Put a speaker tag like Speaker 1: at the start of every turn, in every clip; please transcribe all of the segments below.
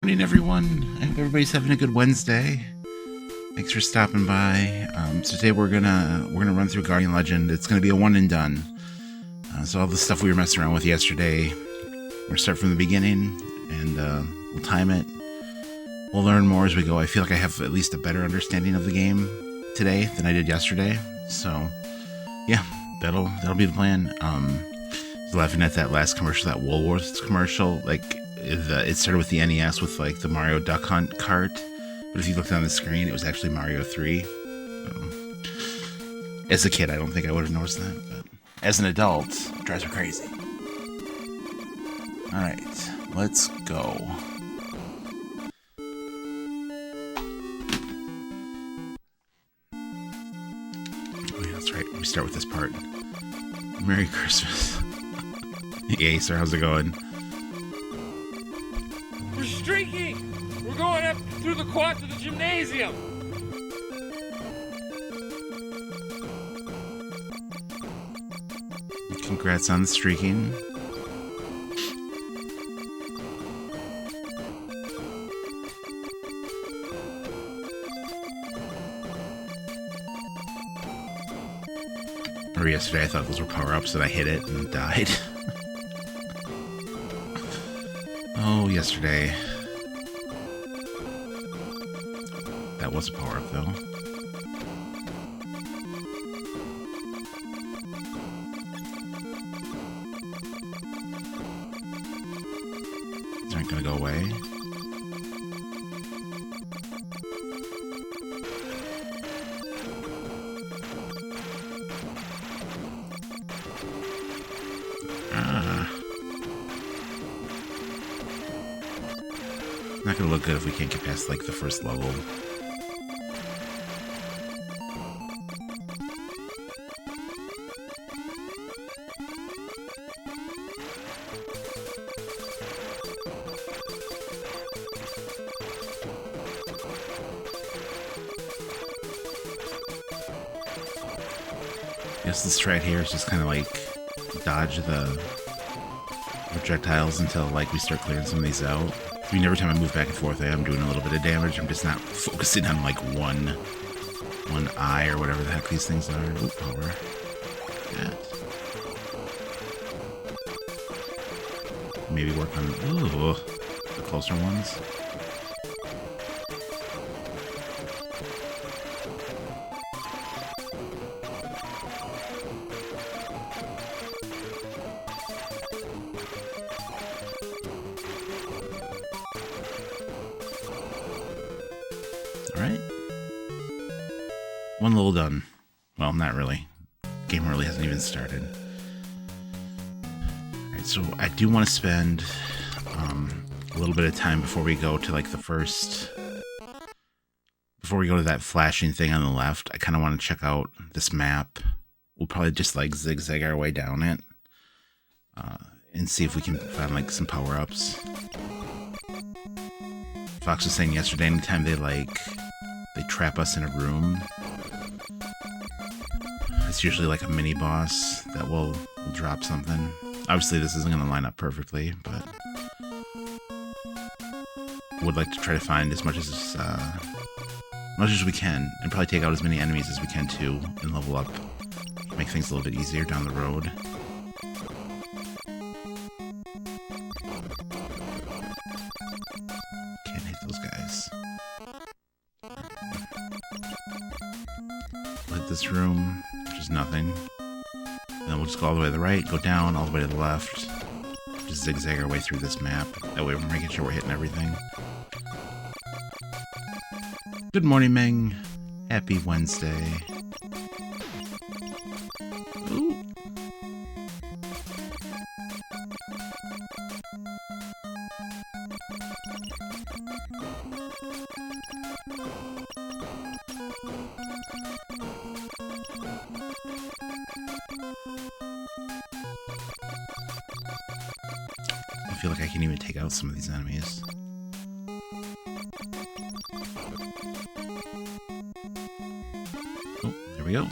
Speaker 1: happening, everyone? I hope everybody's having a good Wednesday. Thanks for stopping by. So today we're gonna run through Guardian Legend. It's gonna be a one and done. So all the stuff we were messing around with yesterday, we're gonna start from the beginning, and we'll time it. We'll learn more as we go. I feel like I have at least a better understanding of the game today than I did yesterday. So yeah, that'll be the plan. I was laughing at that last commercial, that Woolworths commercial. Like it started with the NES with like the Mario Duck Hunt cart, but if you looked on the screen, it was actually Mario 3. As a kid, I don't think I would have noticed that, but as an adult, it drives me crazy. All right, let's go. Oh yeah, that's right. We start with this part. Merry Christmas. Hey, sir, how's it going?
Speaker 2: We're streaking! We're going up through the quad to the gymnasium!
Speaker 1: Congrats on the streaking. Or yesterday I thought those were power-ups and I hit it and died. Oh, yesterday. That was a power-up, though. These aren't gonna go away. Not gonna look good if we can't get past like the first level. Guess this strat here is just kind of like dodge the projectiles until like we start clearing some of these out. I mean, every time I move back and forth, I am doing a little bit of damage. I'm just not focusing on like one eye or whatever the heck these things are. Ooh, power. Yeah. Maybe work on the closer ones. Alright. One level done. Well, not really. Game really hasn't even started. Alright, so I do want to spend a little bit of time before we go to like the first... Before we go to that flashing thing on the left, I kind of want to check out this map. We'll probably just like zigzag our way down it. And see if we can find like some power-ups. Fox was saying yesterday, anytime they trap us in a room, it's usually like a mini boss that will drop something. Obviously this isn't going to line up perfectly, but would like to try to find as much as we can, and probably take out as many enemies as we can too, and level up, make things a little bit easier down the road. Can't hit those guys. Let this room, which is nothing. And then we'll just go all the way to the right, go down, all the way to the left. Just zigzag our way through this map. That way we're making sure we're hitting everything. Good morning, Meng. Happy Wednesday. Ooh. I feel like I can even take out some of these enemies. Oh, there we go.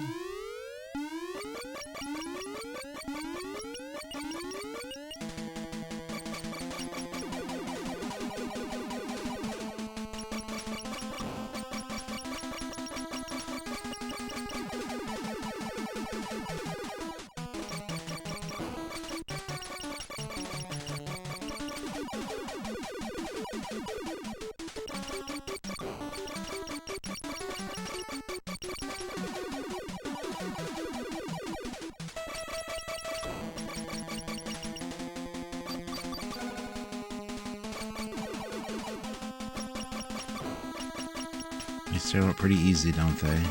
Speaker 1: They start out pretty easy, don't they?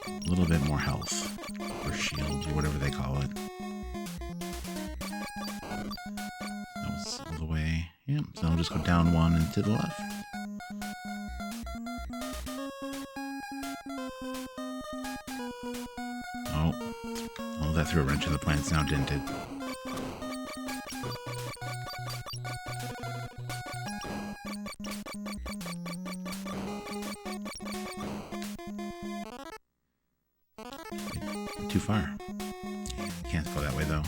Speaker 1: A little bit more health, or shield, or whatever they call it. That was all the way. Yep, so I'll just go down one and to the left. Oh, that threw a wrench in the plan. It's now dented. Too far. Yeah, can't go that way though.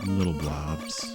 Speaker 1: Little blobs.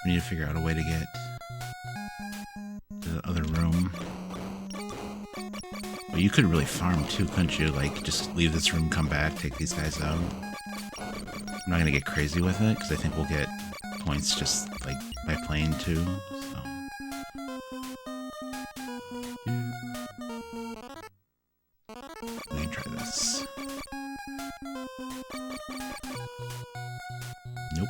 Speaker 1: We need to figure out a way to get to the other room. But you could really farm too, couldn't you? Like, just leave this room, come back, take these guys out. I'm not going to get crazy with it, because I think we'll get points just, like, by playing too, so... We can try this. Nope.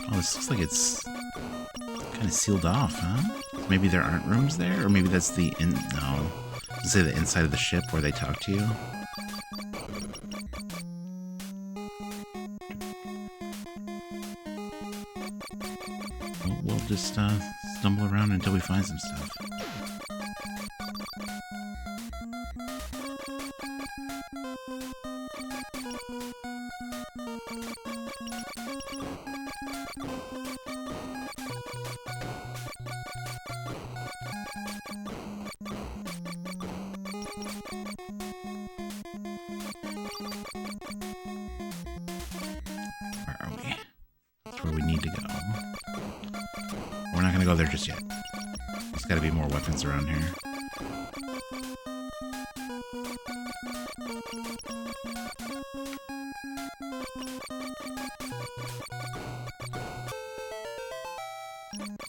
Speaker 1: Oh, this looks like it's kind of sealed off, huh? Maybe there aren't rooms there? Or maybe that's the no. Let's say the inside of the ship where they talk to you. Well, we'll just stumble around until we find some stuff. Where are we? That's where we need to go. We're not going to go there just yet. There's got to be more weapons around here.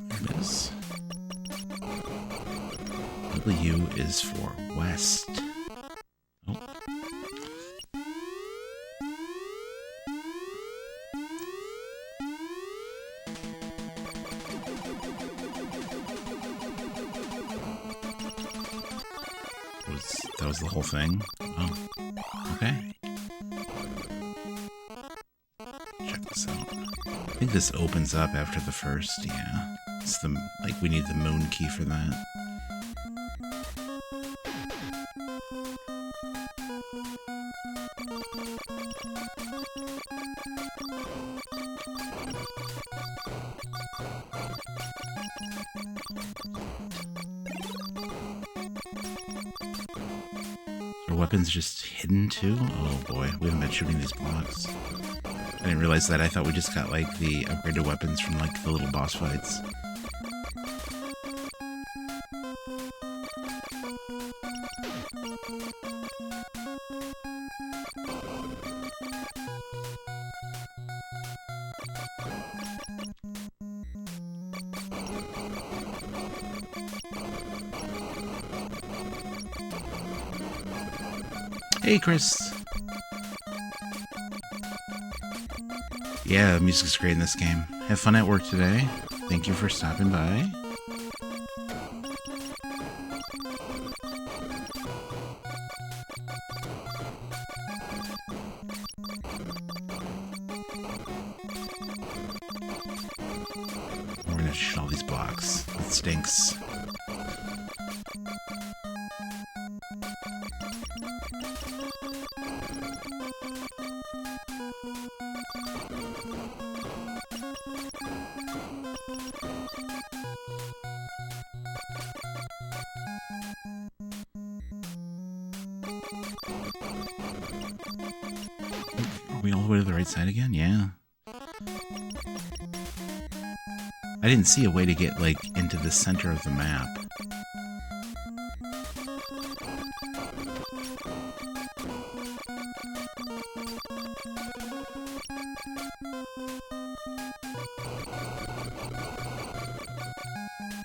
Speaker 1: There it is. W is for west. Oh. That was the whole thing? Oh. Okay. Check this out. I think this opens up after the first, yeah. It's the, like, we need the moon key for that. Are weapons just hidden too? Oh boy, we haven't been shooting these blocks. I didn't realize that. I thought we just got like the upgraded weapons from like the little boss fights. Hey, Chris. Yeah, the music's great in this game. Have fun at work today. Thank you for stopping by. We're gonna shoot all these blocks. It stinks. Are we all the way to the right side again? Yeah. I didn't see a way to get, like, into the center of the map.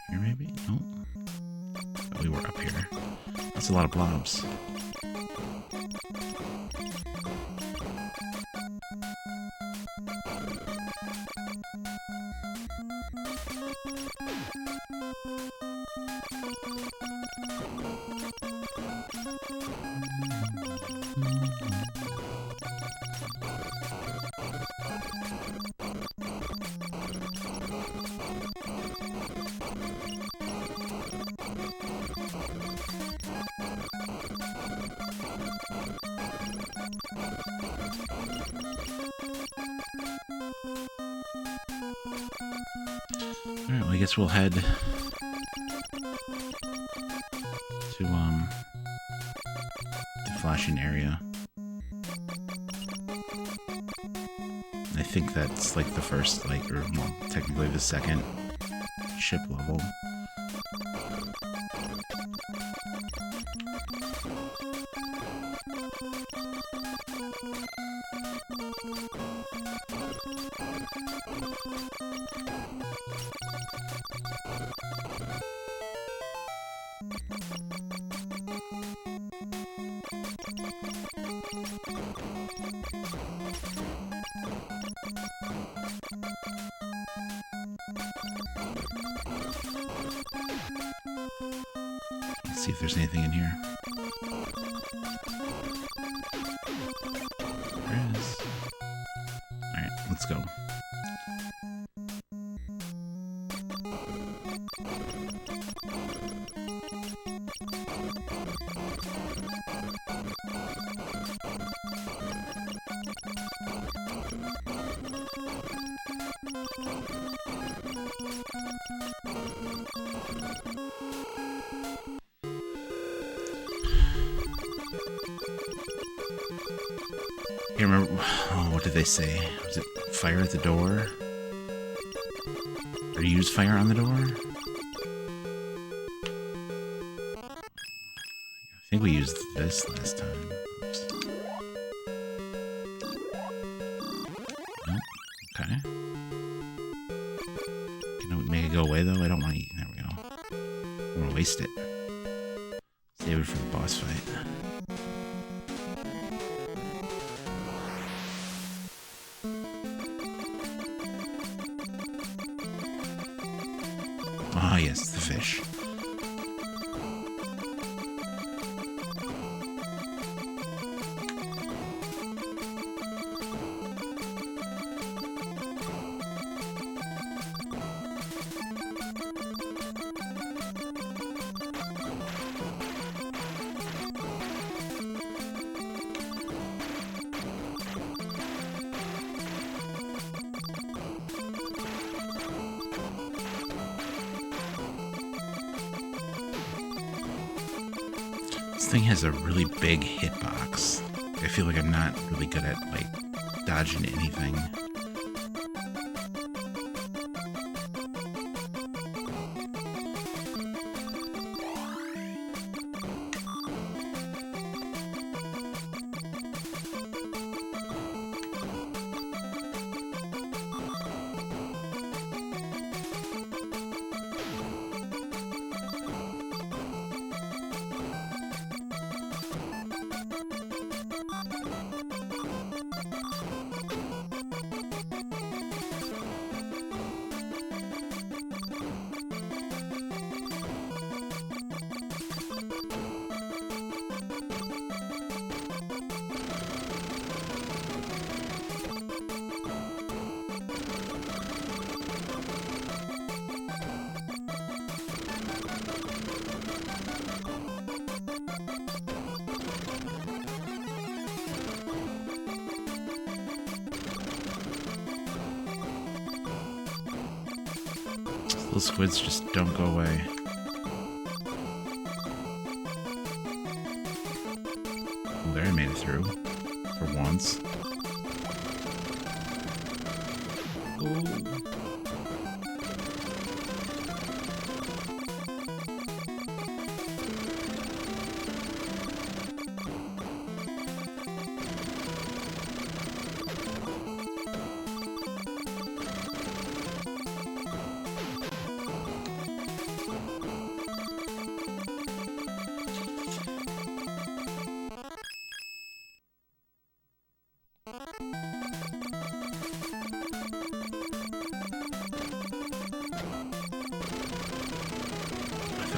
Speaker 1: Here, maybe? No. Oh, we were up here. That's a lot of blobs. Alright, well, I guess we'll head to, the flashing area. I think that's, like, the first, like, or, well, technically the second ship level. Let's see if there's anything in here. There is. Alright, let's go. You remember, oh, what did they say? Was it fire at the door? Or use fire on the door? I think we used this last time. Oops. Nope. Okay. Can we make it go away though? I don't want to eat. There we go. I'm gonna waste it. Save it for the boss fight. Ah, yes, the fish. This thing has a really big hitbox. I feel like I'm not really good at, like, dodging anything. Those squids just don't go away. Well, there I made it through. For once. Oh.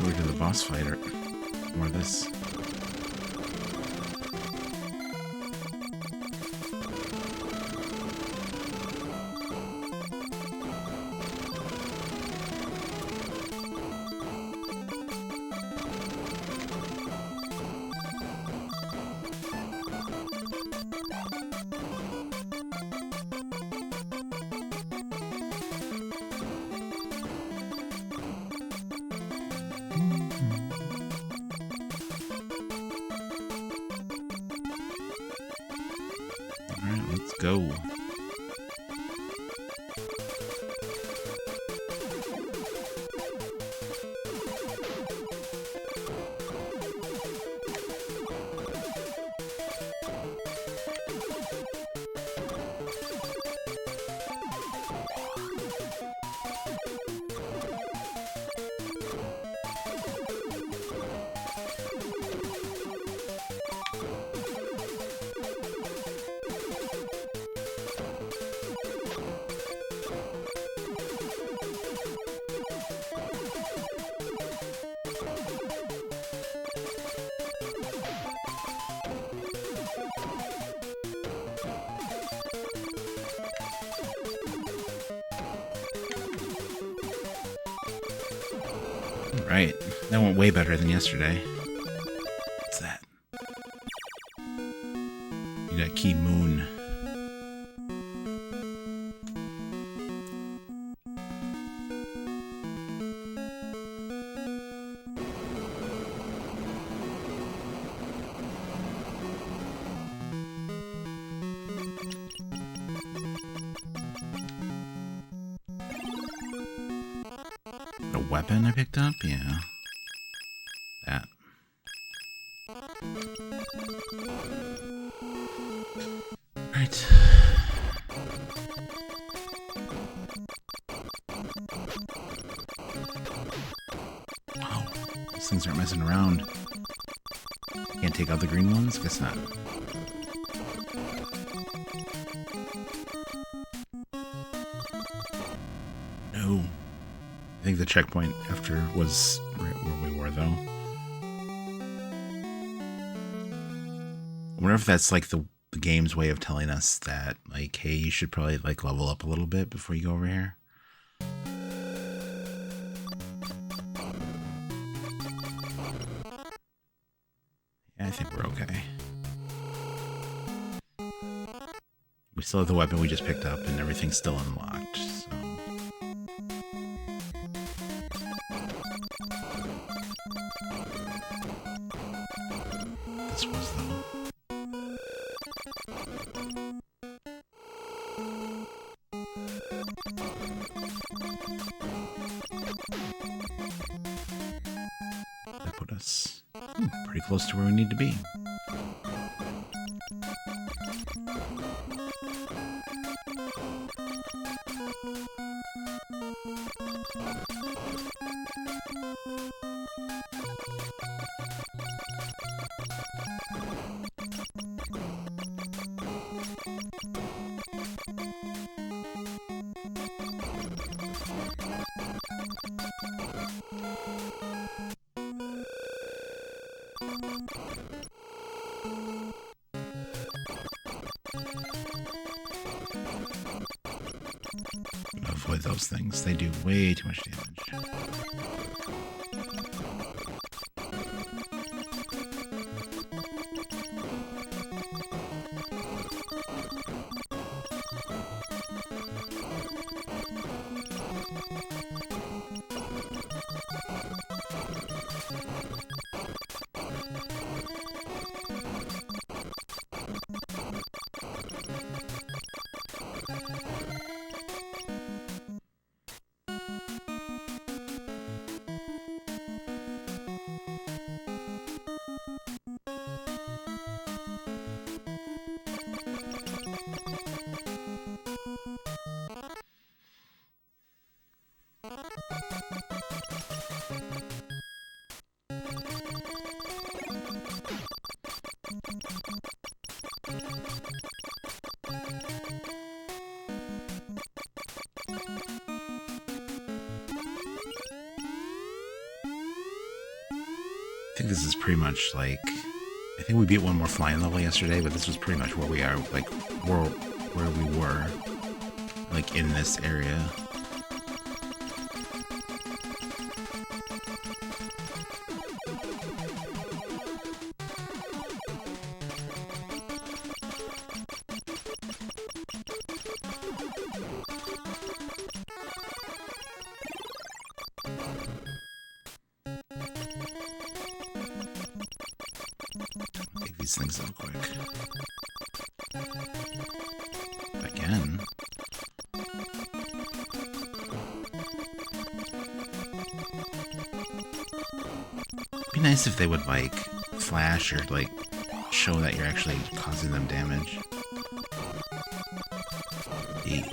Speaker 1: We're to the boss fight or more of this. Alright, let's go. Right, that went way better than yesterday. What's that? You got Key Moon. A weapon I picked up? Yeah. That. Right. Wow. These things aren't messing around. Can't take out the green ones? Guess not. No. I think the checkpoint after was right where we were, though. I wonder if that's like the game's way of telling us that, like, hey, you should probably like level up a little bit before you go over here. Yeah, I think we're okay. We still have the weapon we just picked up, and everything's still unlocked. So. This was though. That put us pretty close to where we need to be. Avoid those things. They do way too much damage. I think this is pretty much like... I think we beat one more flying level yesterday, but this was pretty much where we are, like, where we were, like, in this area. Take these things out quick. Again. It'd be nice if they would, like, flash or, like, show that you're actually causing them damage. E.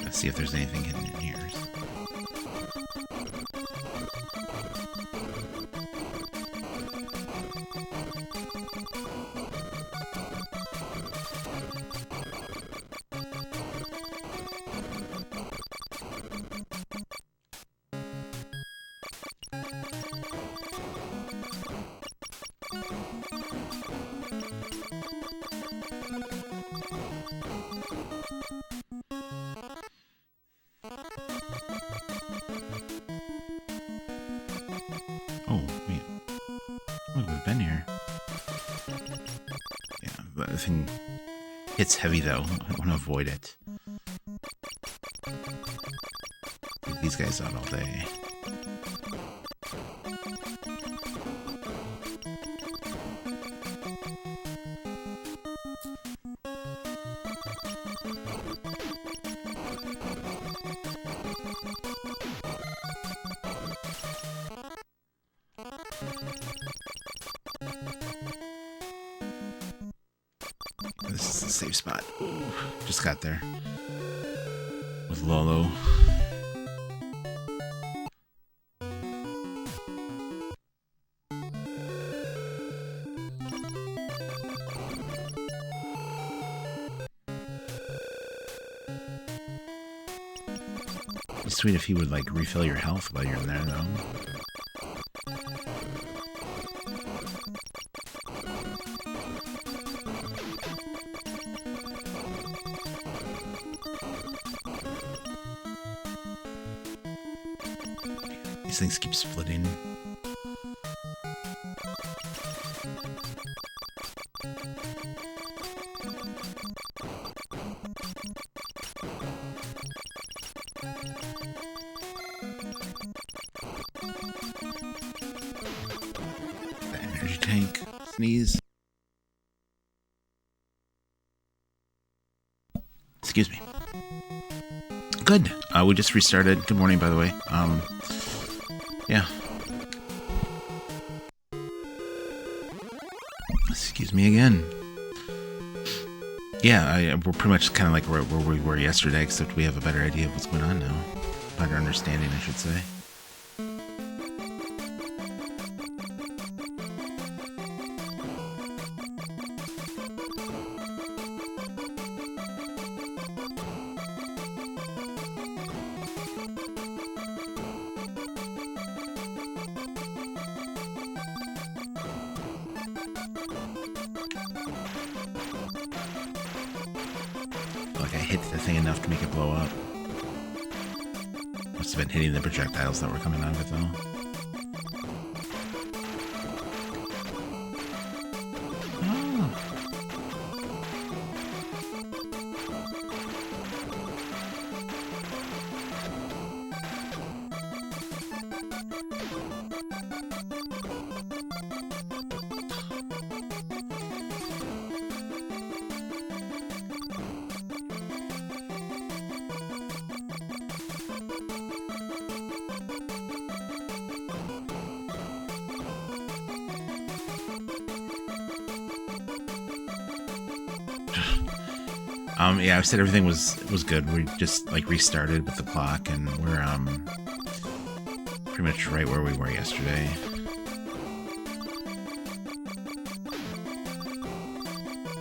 Speaker 1: Let's see if there's anything hidden in here. Oh, wait. Oh, we've been here. Yeah, but the thing hits heavy, though. I want to avoid it. Leave these guys out all day. This is the safe spot. Ooh, just got there. With Lolo. It'd be sweet if he would, like, refill your health while you're in there, though. These things keep splitting. The energy tank. Sneeze. Excuse me. Good. We just restarted. Good morning, by the way. Yeah. Excuse me again. Yeah, we're pretty much kind of like where we were yesterday, except we have a better idea of what's going on now. Better understanding, I should say. Like I hit the thing enough to make it blow up. Must have been hitting the projectiles that were coming out of it, though. Yeah, I said everything was good. We just like restarted with the clock, and we're pretty much right where we were yesterday.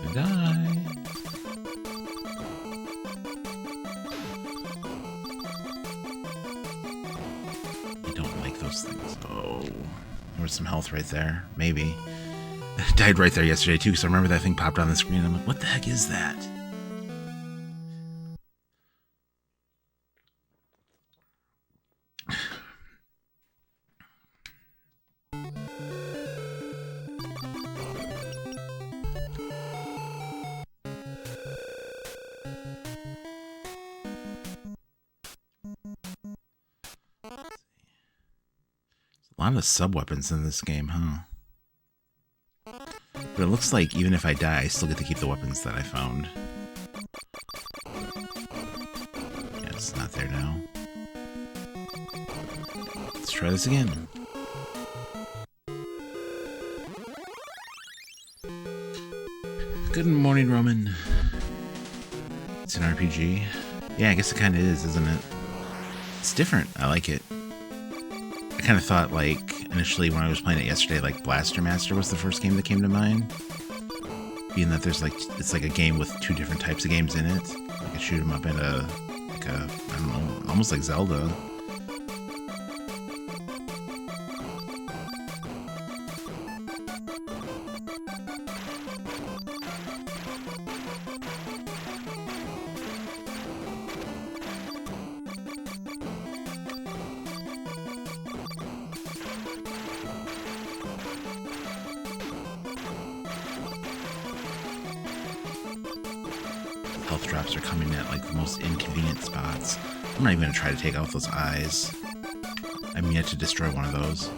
Speaker 1: And I don't like those things. Oh, there was some health right there. Maybe. I died right there yesterday too, because I remember that thing popped on the screen. I'm like, what the heck is that? A lot of sub-weapons in this game, huh? But it looks like even if I die, I still get to keep the weapons that I found. Yeah, it's not there now. Let's try this again. Good morning, Roman. It's an RPG. Yeah, I guess it kind of is, isn't it? It's different. I like it. I kind of thought, like, initially when I was playing it yesterday, like Blaster Master was the first game that came to mind. Being that there's like, it's like a game with two different types of games in it. Like a shoot 'em up and I don't know, almost like Zelda. Health drops are coming at like the most inconvenient spots. I'm not even gonna try to take out those eyes. I'm yet to destroy one of those.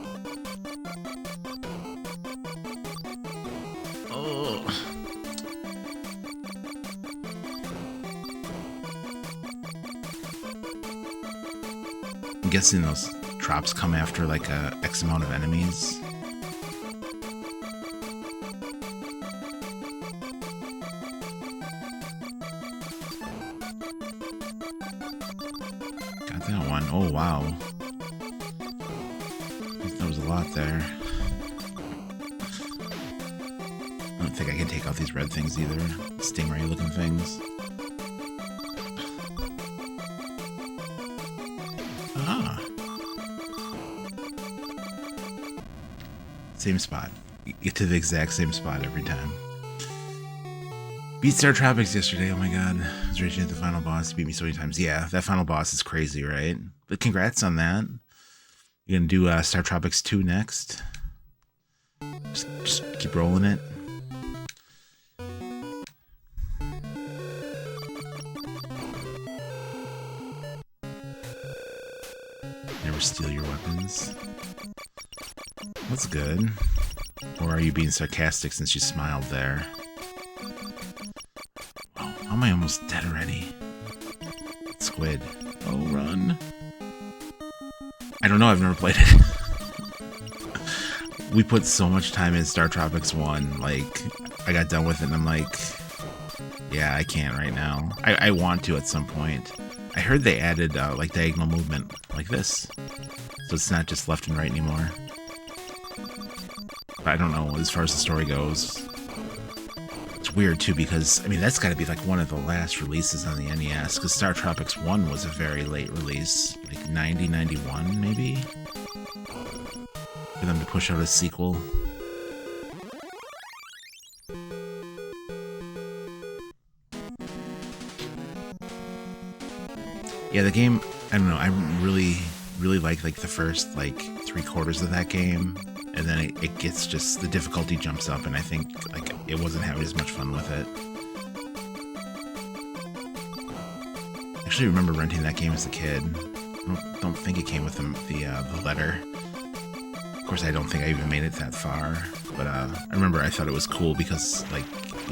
Speaker 1: Oh. I'm guessing those drops come after like a X amount of enemies. Got that one. Oh, wow. There was a lot there. I don't think I can take out these red things either. Stingray looking things. Ah. Same spot. You get to the exact same spot every time. Beat Star Tropics yesterday, oh my god. I was raging at the final boss. He beat me so many times. Yeah, that final boss is crazy, right? But congrats on that. You're gonna do Star Tropics 2 next. Just keep rolling it. Never steal your weapons. That's good. Or are you being sarcastic since you smiled there? How am I almost dead already? Squid. Oh, run. I don't know, I've never played it. We put so much time in Star Tropics 1, like, I got done with it and I'm like, yeah, I can't right now. I want to at some point. I heard they added, like, diagonal movement, like this. So it's not just left and right anymore. But I don't know, as far as the story goes. It's weird too because, I mean, that's got to be like one of the last releases on the NES, because Star Tropics 1 was a very late release, like 90, 91 maybe, for them to push out a sequel. Yeah, the game, I don't know, I really like the first like 3/4 of that game. And then it gets just, the difficulty jumps up, and I think, like, it wasn't having as much fun with it. I actually remember renting that game as a kid. I don't think it came with the letter. Of course, I don't think I even made it that far. But I remember I thought it was cool because, like,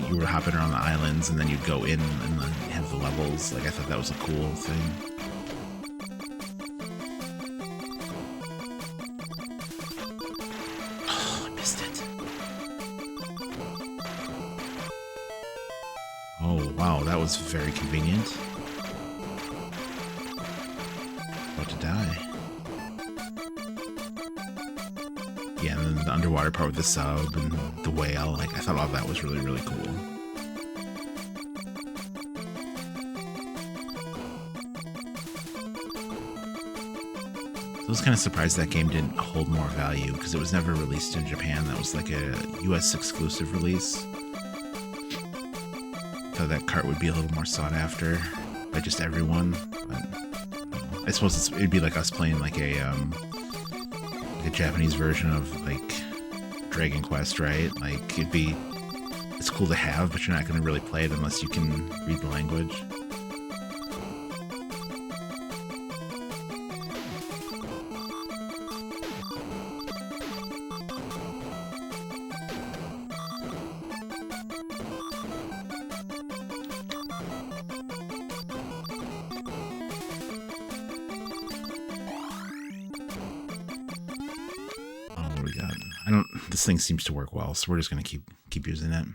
Speaker 1: you were hopping around the islands, and then you'd go in and then have the levels. Like, I thought that was a cool thing. Oh, Wow, that was very convenient. About to die. Yeah, and then the underwater part with the sub and the whale, like, I thought all that was really, really cool. I was kind of surprised that game didn't hold more value because it was never released in Japan. That was like a US exclusive release. Thought that cart would be a little more sought after by just everyone. But I suppose it'd be like us playing like a Japanese version of like Dragon Quest, right? Like it's cool to have, but you're not going to really play it unless you can read the language. This thing seems to work well, so we're just gonna keep using it.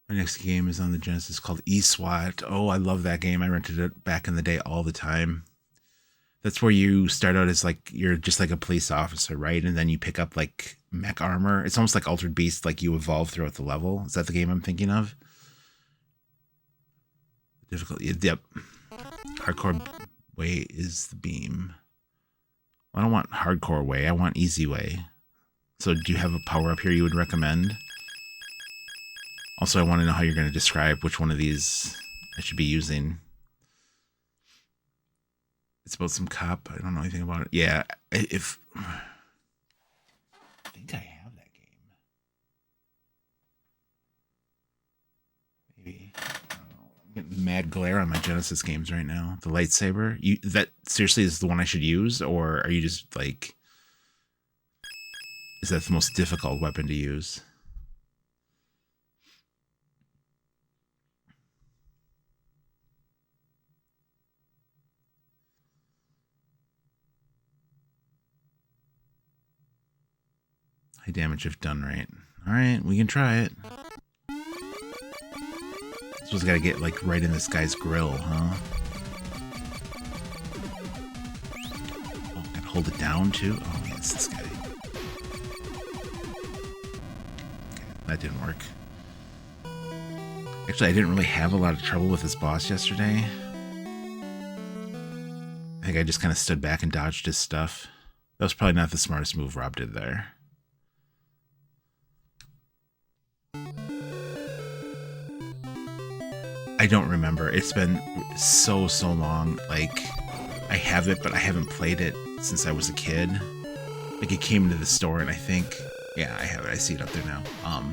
Speaker 1: Our next game is on the Genesis called eSWAT. Oh, I love that game. I rented it back in the day all the time. That's where you start out as like you're just like a police officer, right? And then you pick up like mech armor. It's almost like Altered Beast, like you evolve throughout the level. Is that the game I'm thinking of? Difficulty. Yep. Hardcore way is the beam. I don't want hardcore way. I want easy way. So do you have a power up here you would recommend? Also, I want to know how you're going to describe which one of these I should be using. It's about some cop. I don't know anything about it. Yeah, I think I have that game. Maybe. I'm getting mad glare on my Genesis games right now. The lightsaber. That seriously is the one I should use, or are you just like? Is that the most difficult weapon to use? High damage if done right. Alright, we can try it. This one's gotta get like right in this guy's grill, huh? Oh, gotta hold it down too? Oh yeah, it's this guy. Okay, that didn't work. Actually, I didn't really have a lot of trouble with this boss yesterday. I think I just kind of stood back and dodged his stuff. That was probably not the smartest move Rob did there. I don't remember. It's been so long. Like, I have it, but I haven't played it since I was a kid. Like, it came into the store, and I think... Yeah, I have it. I see it up there now. I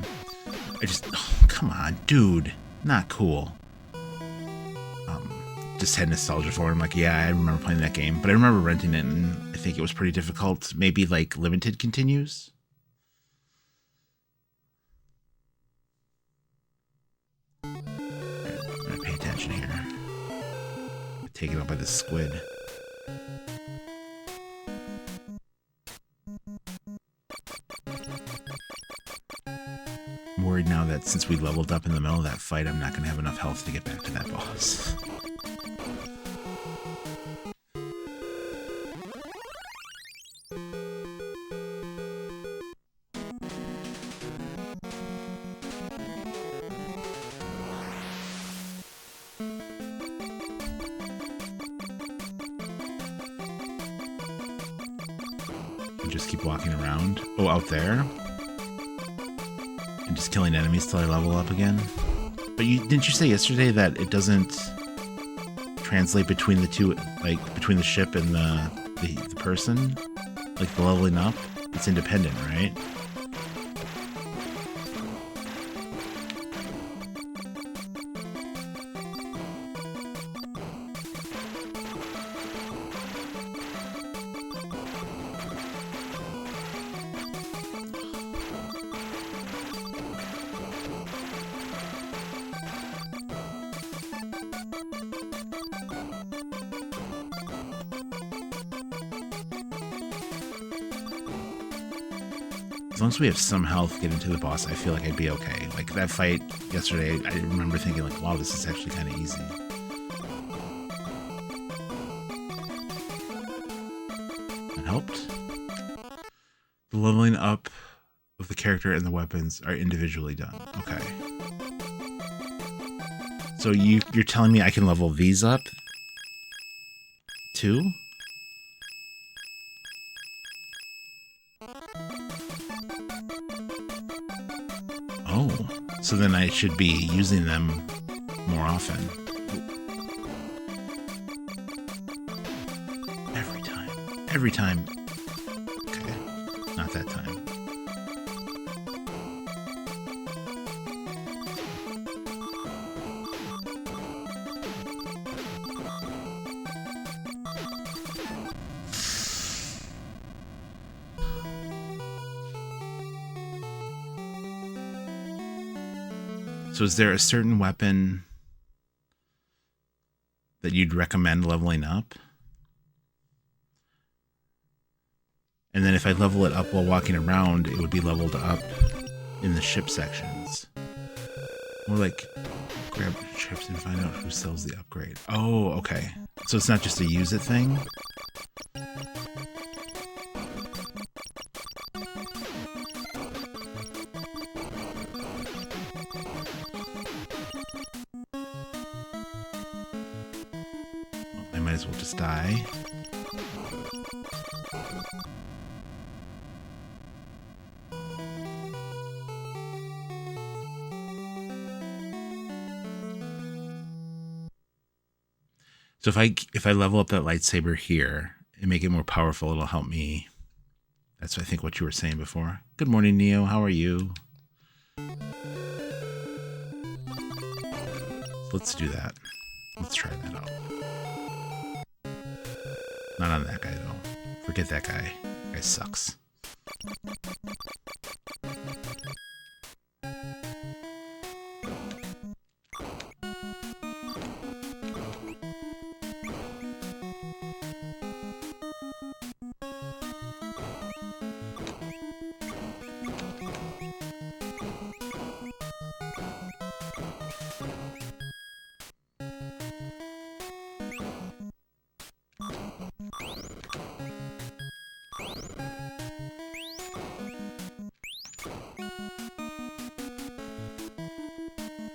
Speaker 1: just... Oh, come on, dude. Not cool. Just had nostalgia for it. I'm like, yeah, I remember playing that game. But I remember renting it, and I think it was pretty difficult. Maybe, like, limited continues? Pay attention here. Taken out by the squid. I'm worried now that since we leveled up in the middle of that fight, I'm not going to have enough health to get back to that boss. Just keep walking around. Oh, out there. And just killing enemies till I level up again. But didn't you say yesterday that it doesn't translate between the two, like between the ship and the person? Like the leveling up? It's independent, right? As long as we have some health getting to the boss, I feel like I'd be okay. Like that fight yesterday, I remember thinking like, wow, this is actually kind of easy. That helped. The leveling up of the character and the weapons are individually done. Okay. So you're telling me I can level these up too? Oh, so then I should be using them more often. Every time. Okay, not that time. So is there a certain weapon that you'd recommend leveling up? And then if I level it up while walking around, it would be leveled up in the ship sections. More like grab chips and find out who sells the upgrade. Oh, okay. So it's not just a use it thing? I might as well just die. So if I level up that lightsaber here and make it more powerful, it'll help me. That's I think what you were saying before. Good morning, Neo. How are you? Let's do that. Let's try that out. Not on that guy though. Forget that guy. That guy sucks.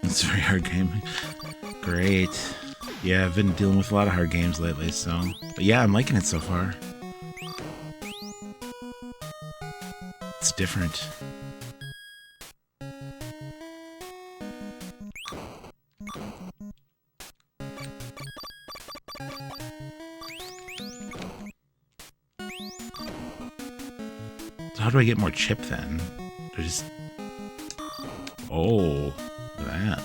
Speaker 1: It's a very hard game. Great. Yeah, I've been dealing with a lot of hard games lately, so... But yeah, I'm liking it so far. It's different. So how do I get more chip then? Do I just... Oh, look at that.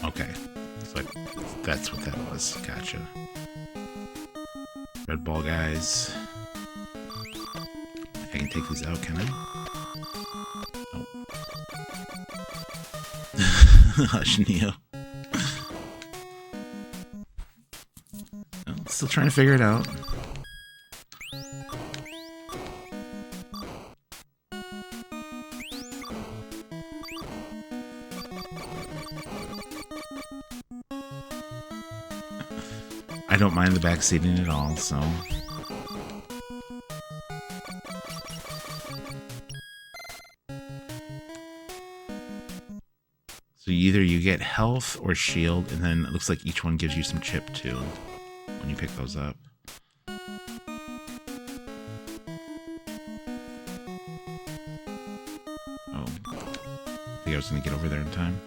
Speaker 1: Okay, so that's what that was. Gotcha. Red ball guys. I can take these out, can I? Oh. Hush, Neo. Oh, still trying to figure it out. I don't mind the backseating at all, so... So either you get health or shield, and then it looks like each one gives you some chip too, when you pick those up. Oh. I think I was gonna get over there in time.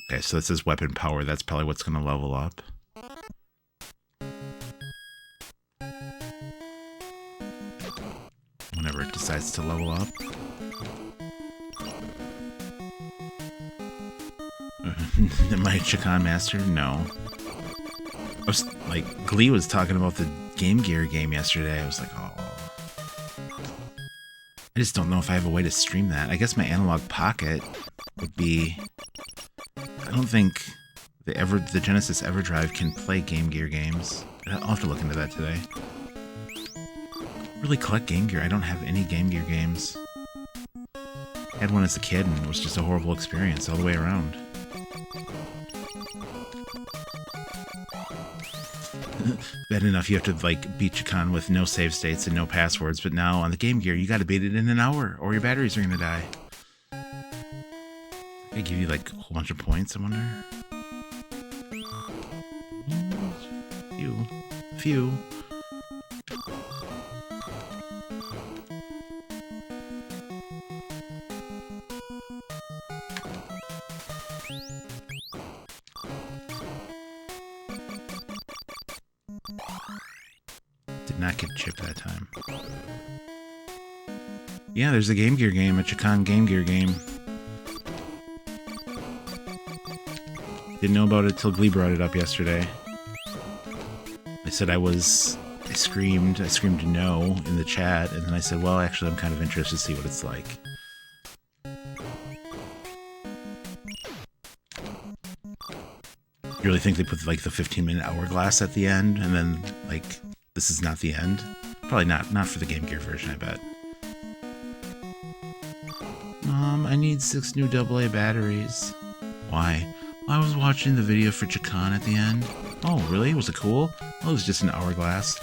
Speaker 1: Okay, so this is weapon power. That's probably what's going to level up. Whenever it decides to level up. Am I Chicon Master? No. I was like, Glee was talking about the Game Gear game yesterday. I was like, oh. I just don't know if I have a way to stream that. I guess my Analog Pocket would be... I don't think the Genesis EverDrive can play Game Gear games. I'll have to look into that today. I really collect Game Gear. I don't have any Game Gear games. I had one as a kid and it was just a horrible experience all the way around. Bad enough you have to like beat Chicon with no save states and no passwords, but now on the Game Gear you gotta beat it in an hour or your batteries are gonna die. They give you like a whole bunch of points, I wonder. Few. Did not get chipped that time. Yeah, there's a Game Gear game, a Chicon Game Gear game. Didn't know about it till Glee brought it up yesterday. I said I screamed no in the chat, and then I said, well, actually, I'm kind of interested to see what it's like. You really think they put like the 15-minute hourglass at the end, and then like this is not the end? Probably not for the Game Gear version, I bet. Mom, I need 6 new AA batteries. Why? I was watching the video for Chicon at the end. Oh, really? Was it cool? Oh, it was just an hourglass.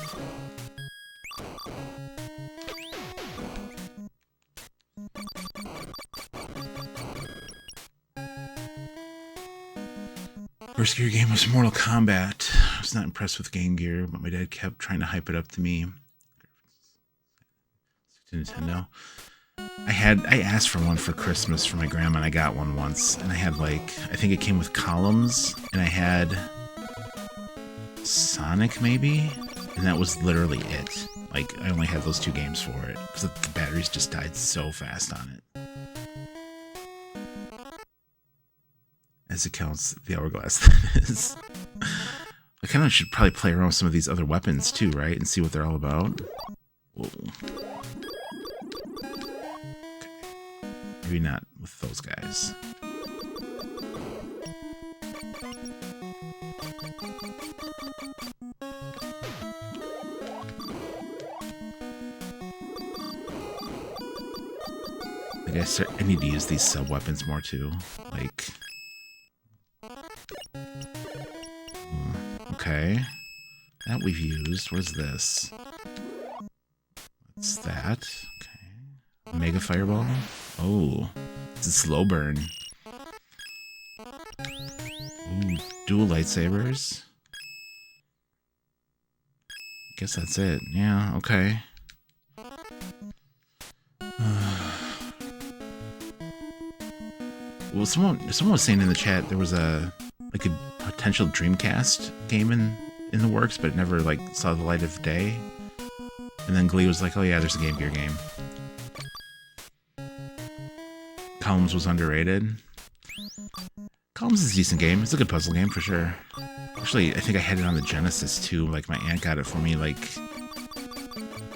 Speaker 1: First Gear game was Mortal Kombat. I was not impressed with Game Gear, but my dad kept trying to hype it up to me. To Nintendo. I asked for one for Christmas for my grandma, and I got one once. And I had like, I think it came with columns, and I had Sonic maybe? And that was literally it. Like, I only had those 2 games for it, because the batteries just died so fast on it. As it counts, the hourglass, that is. I kind of should probably play around with some of these other weapons too, right? And see what they're all about. Whoa. Okay. Maybe not with those guys. I guess I need to use these sub-weapons more too. Like... Okay. That we've used. What is this? What's that? Okay. Mega Fireball? Oh. It's a slow burn. Ooh, dual lightsabers. Guess that's it. Yeah, okay. Well, someone was saying in the chat there was a potential Dreamcast game in the works, but it never like saw the light of day. And then Glee was like, "Oh yeah, there's a Game Gear game." Columns was underrated. Columns is a decent game. It's a good puzzle game for sure. Actually, I think I had it on the Genesis too. Like my aunt got it for me like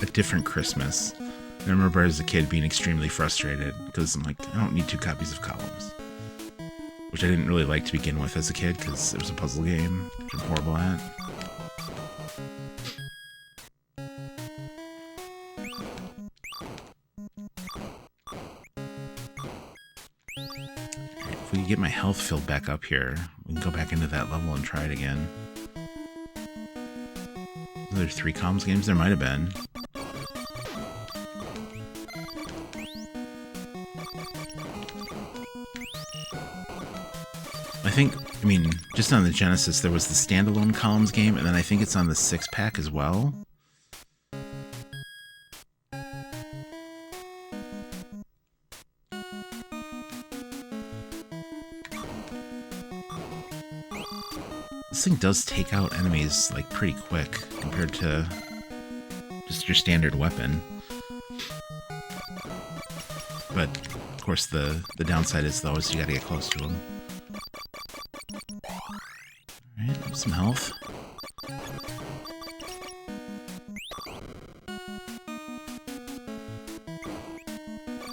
Speaker 1: a different Christmas. And I remember as a kid being extremely frustrated because I'm like, I don't need 2 copies of Columns. Which I didn't really like to begin with as a kid because it was a puzzle game, which I'm horrible at. If we can get my health filled back up here, we can go back into that level and try it again. Are there 3 comms games? There might have been. I mean, just on the Genesis, there was the standalone Columns game, and then I think it's on the 6-pack as well. This thing does take out enemies, like, pretty quick compared to just your standard weapon. But, of course, the downside is, though, is you gotta get close to them. Alright, some health.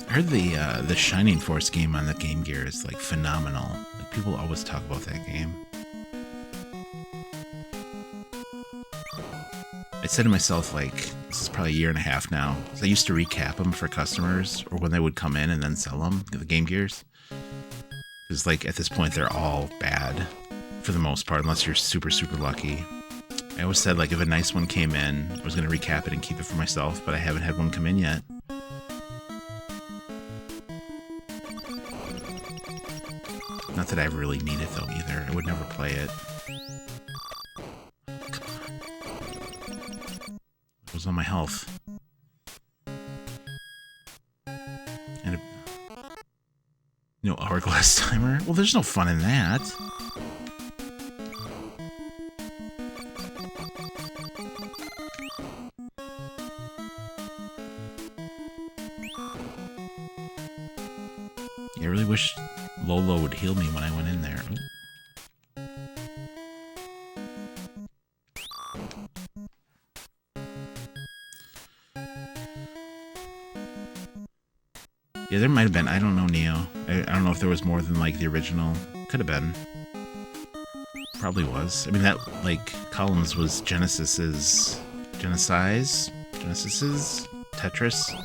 Speaker 1: I heard the Shining Force game on the Game Gear is, like, phenomenal. Like, people always talk about that game. I said to myself, like, this is probably a year and a half now. So I used to recap them for customers, or when they would come in and then sell them, the Game Gears. Because, like, at this point, they're all bad, for the most part, unless you're super, super lucky. I always said, like, if a nice one came in, I was going to recap it and keep it for myself, but I haven't had one come in yet. Not that I really need it, though, either. I would never play it. It was on my health. And no hourglass timer? Well, there's no fun in that. Yeah, I really wish Lolo would heal me when I went in there. Ooh. Yeah, there might have been. I don't know, Neo. I don't know if there was more than, like, the original. Could have been. Probably was. I mean, that, like, Collins was Genesis's Tetris,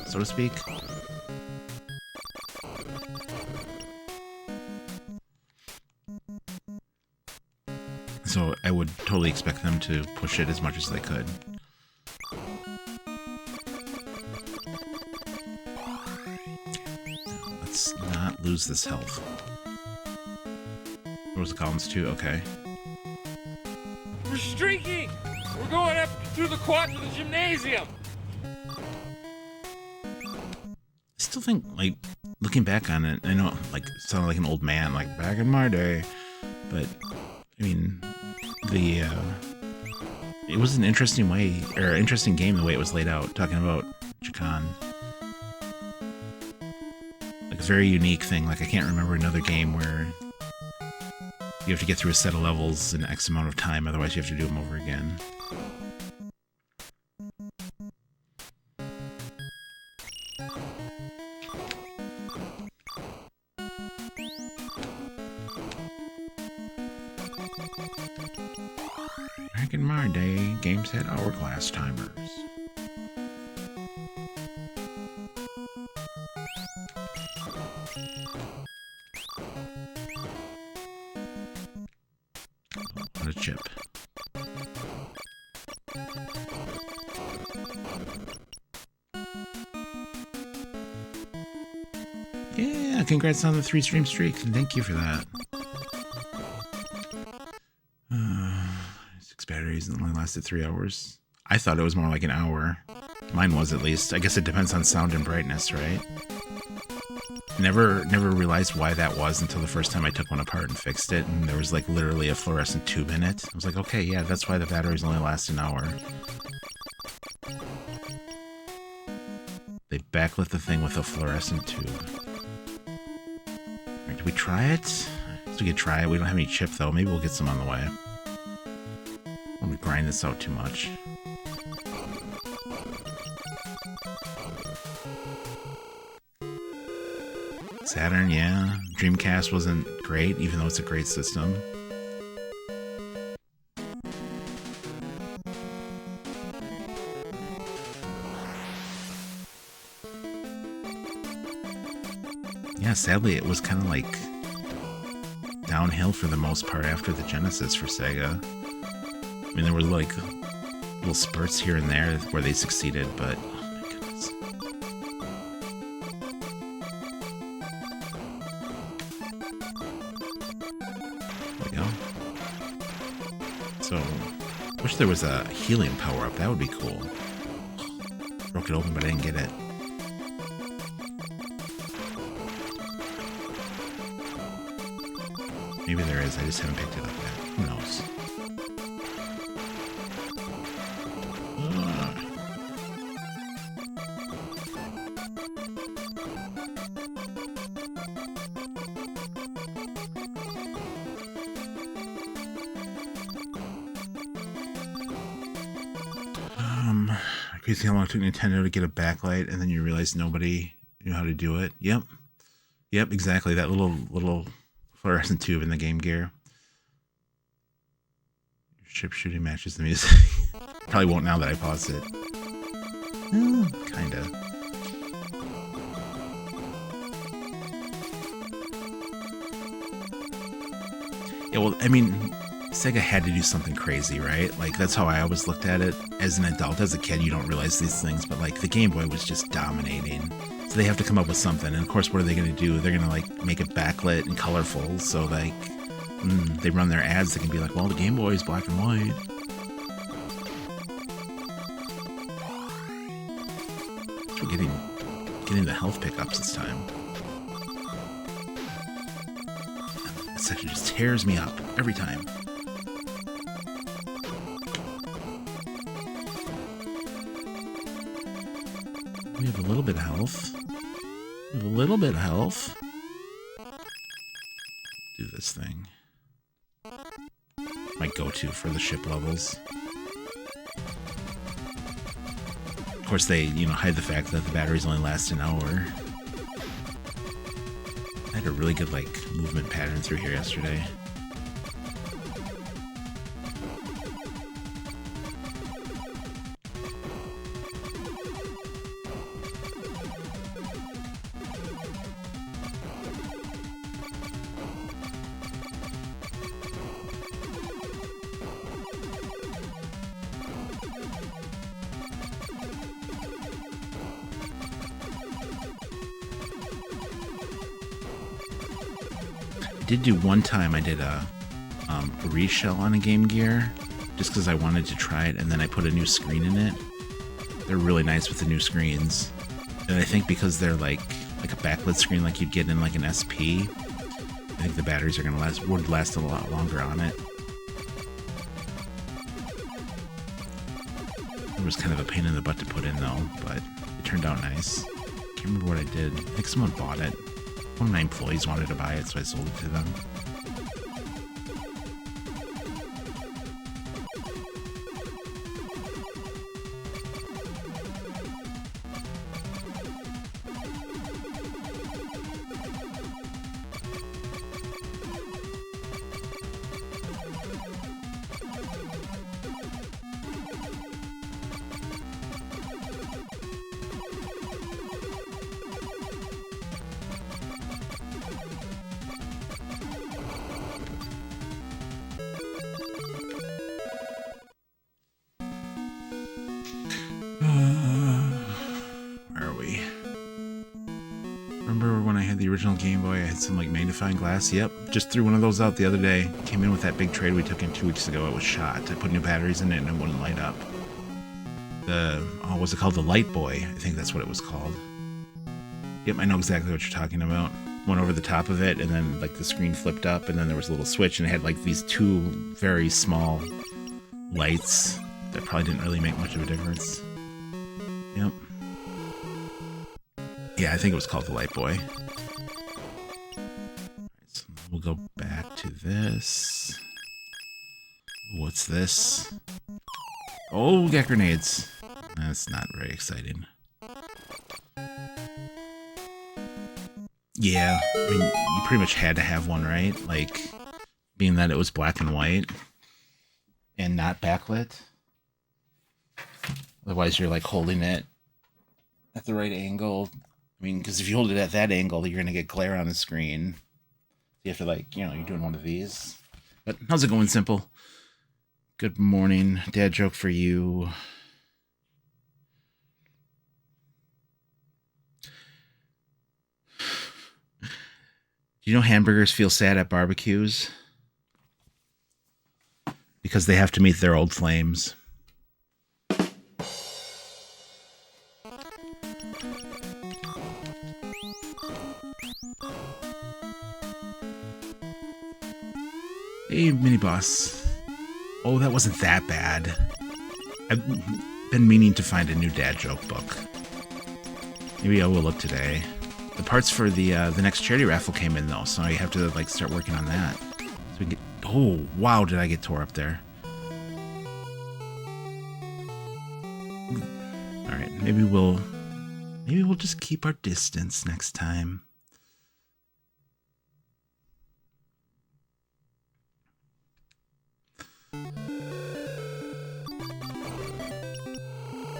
Speaker 1: so to speak. So I would totally expect them to push it as much as they could. Let's not lose this health. What was the Collins 2? Okay.
Speaker 2: We're streaking! We're going up through the quad to the gymnasium!
Speaker 1: I still think, like, looking back on it, I know, like, sounded like an old man, like, back in my day, but, I mean, it was an interesting way, or interesting game the way it was laid out, talking about Chakan. Like, a very unique thing, like, I can't remember another game where you have to get through a set of levels in X amount of time, otherwise you have to do them over again. Back in my day, games had hourglass timers. What a chip. Yeah, congrats on the 3-stream streak. Thank you for that. 6 batteries and only lasted 3 hours. I thought it was more like an hour. Mine was, at least. I guess it depends on sound and brightness, right? Never realized why that was until the first time I took one apart and fixed it, and there was, like, literally a fluorescent tube in it. I was like, okay, yeah, that's why the batteries only last an hour. They backlit the thing with a fluorescent tube. Alright, do we try it? So we could try it. We don't have any chip, though. Maybe we'll get some on the way. Let me grind this out too much. Saturn, yeah. Dreamcast wasn't great, even though it's a great system. Yeah, sadly, it was kind of like downhill for the most part after the Genesis for Sega. I mean, there were like little spurts here and there where they succeeded, but oh my goodness. There we go. So, wish there was a helium power-up. That would be cool. Broke it open, but I didn't get it. Maybe there is. I just haven't picked it up yet. Who knows? You see how long it took Nintendo to get a backlight, and then you realize nobody knew how to do it? Yep. Yep, exactly. That little fluorescent tube in the Game Gear. Ship shooting matches the music. Probably won't now that I pause it. Kinda. Yeah, well, I mean, Sega had to do something crazy, right? Like, that's how I always looked at it. As an adult, as a kid, you don't realize these things, but, like, the Game Boy was just dominating. So they have to come up with something. And, of course, what are they going to do? They're going to, like, make it backlit and colorful. So, like, they run their ads, they can be like, well, the Game Boy is black and white. We're getting the health pickups this time. This section just tears me up every time. We have a little bit of health. We have a little bit of health. Do this thing. My go-to for the ship levels. Of course, they, hide the fact that the batteries only last an hour. I had a really good, movement pattern through here yesterday. Did do one time. I did a reshell on a Game Gear just because I wanted to try it, and then I put a new screen in it. They're really nice with the new screens, and I think because they're like a backlit screen like you'd get in like an SP, I think the batteries are gonna would last a lot longer on it. It was kind of a pain in the butt to put in though, but it turned out nice. Can't remember what I did. I think someone bought it. One of my employees wanted to buy it, so I sold it to them. Remember when I had the original Game Boy, I had some magnifying glass? Yep, just threw one of those out the other day. Came in with that big trade we took in 2 weeks ago. It was shot. I put new batteries in it and it wouldn't light up. What's it called? The Light Boy. I think that's what it was called. Yep, I know exactly what you're talking about. Went over the top of it and then the screen flipped up and then there was a little switch and it had these two very small lights that probably didn't really make much of a difference. Yep. Yeah, I think it was called the Light Boy. So we'll go back to this. What's this? Oh, we got grenades. That's not very exciting. Yeah, I mean, you pretty much had to have one, right? Being that it was black and white and not backlit. Otherwise, you're holding it at the right angle. I mean, because if you hold it at that angle, you're going to get glare on the screen. You have to, you're doing one of these. But how's it going, Simple? Good morning. Dad joke for you. Do you know hamburgers feel sad at barbecues? Because they have to meet their old flames. Hey, mini boss. Oh, that wasn't that bad. I've been meaning to find a new dad joke book. Maybe I will look today. The parts for the next charity raffle came in though, so I have to start working on that. So we can get. Oh wow, did I get tore up there? maybe we'll just keep our distance next time.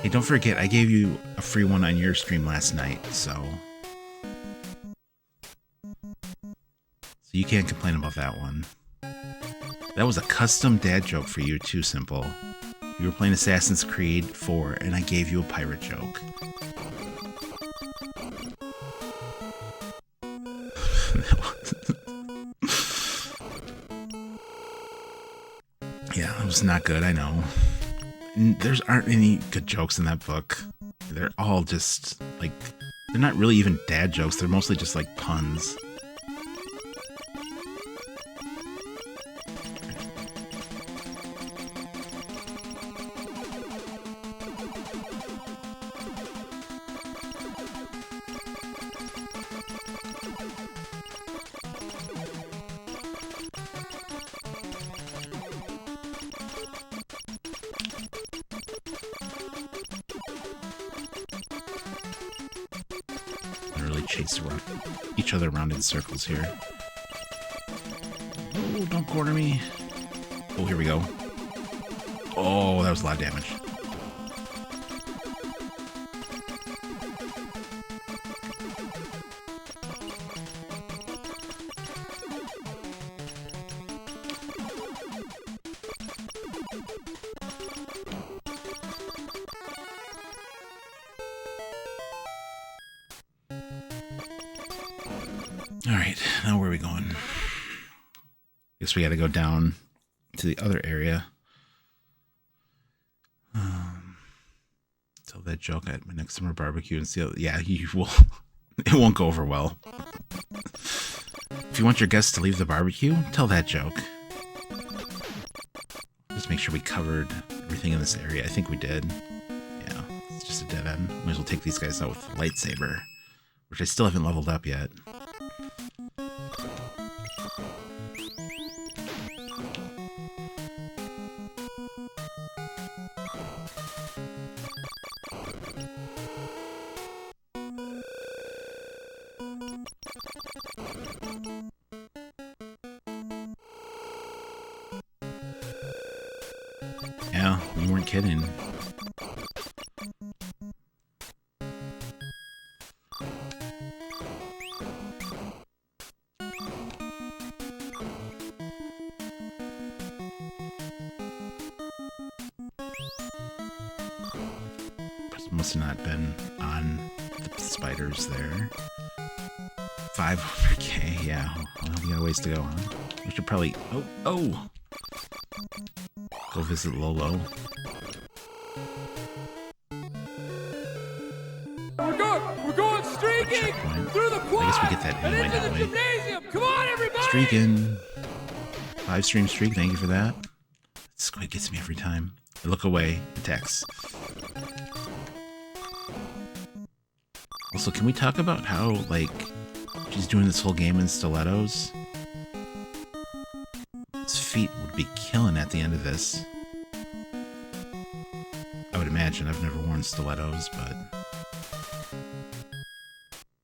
Speaker 1: Hey, don't forget, I gave you a free one on your stream last night, so you can't complain about that one. That was a custom dad joke for you too, Simple. You were playing Assassin's Creed 4, and I gave you a pirate joke. Yeah, that was not good, I know. There aren't any good jokes in that book. They're all just, like, they're not really even dad jokes. They're mostly just, like, puns. Around each other around in circles here. Oh, don't corner me. Oh, here we go. Oh, that was a lot of damage. Alright, now where are we going? Guess we gotta go down to the other area. Tell that joke at my next summer barbecue and see how, yeah, you will. It won't go over well. If you want your guests to leave the barbecue, tell that joke. Just make sure we covered everything in this area. I think we did. Yeah, it's just a dead end. Might as well take these guys out with a lightsaber, which I still haven't leveled up yet. Yeah, you weren't kidding. Must have not been on the spiders there. 500k, yeah. Well, we got a ways to go, huh? We should probably... Oh! Go visit Lolo.
Speaker 2: We're going streaking through the quad.
Speaker 1: I guess we get that anyway,
Speaker 2: into the gymnasium. Come on, everybody!
Speaker 1: Streaking. 5-stream streak, thank you for that. Squid gets me every time. I look away, attacks. Also, can we talk about how, like, she's doing this whole game in stilettos? His feet would be killing at the end of this. I would imagine. I've never worn stilettos, but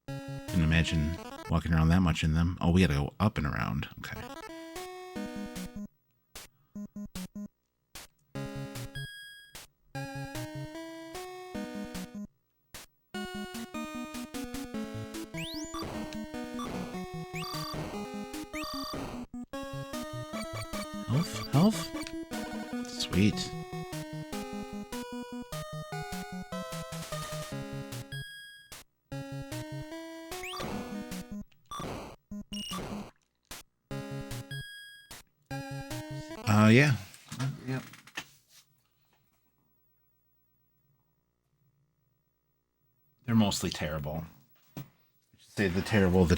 Speaker 1: I can imagine walking around that much in them. Oh, we gotta go up and around. Okay. Health? Sweet. Yeah. Yep. They're mostly terrible. Say the terrible, and the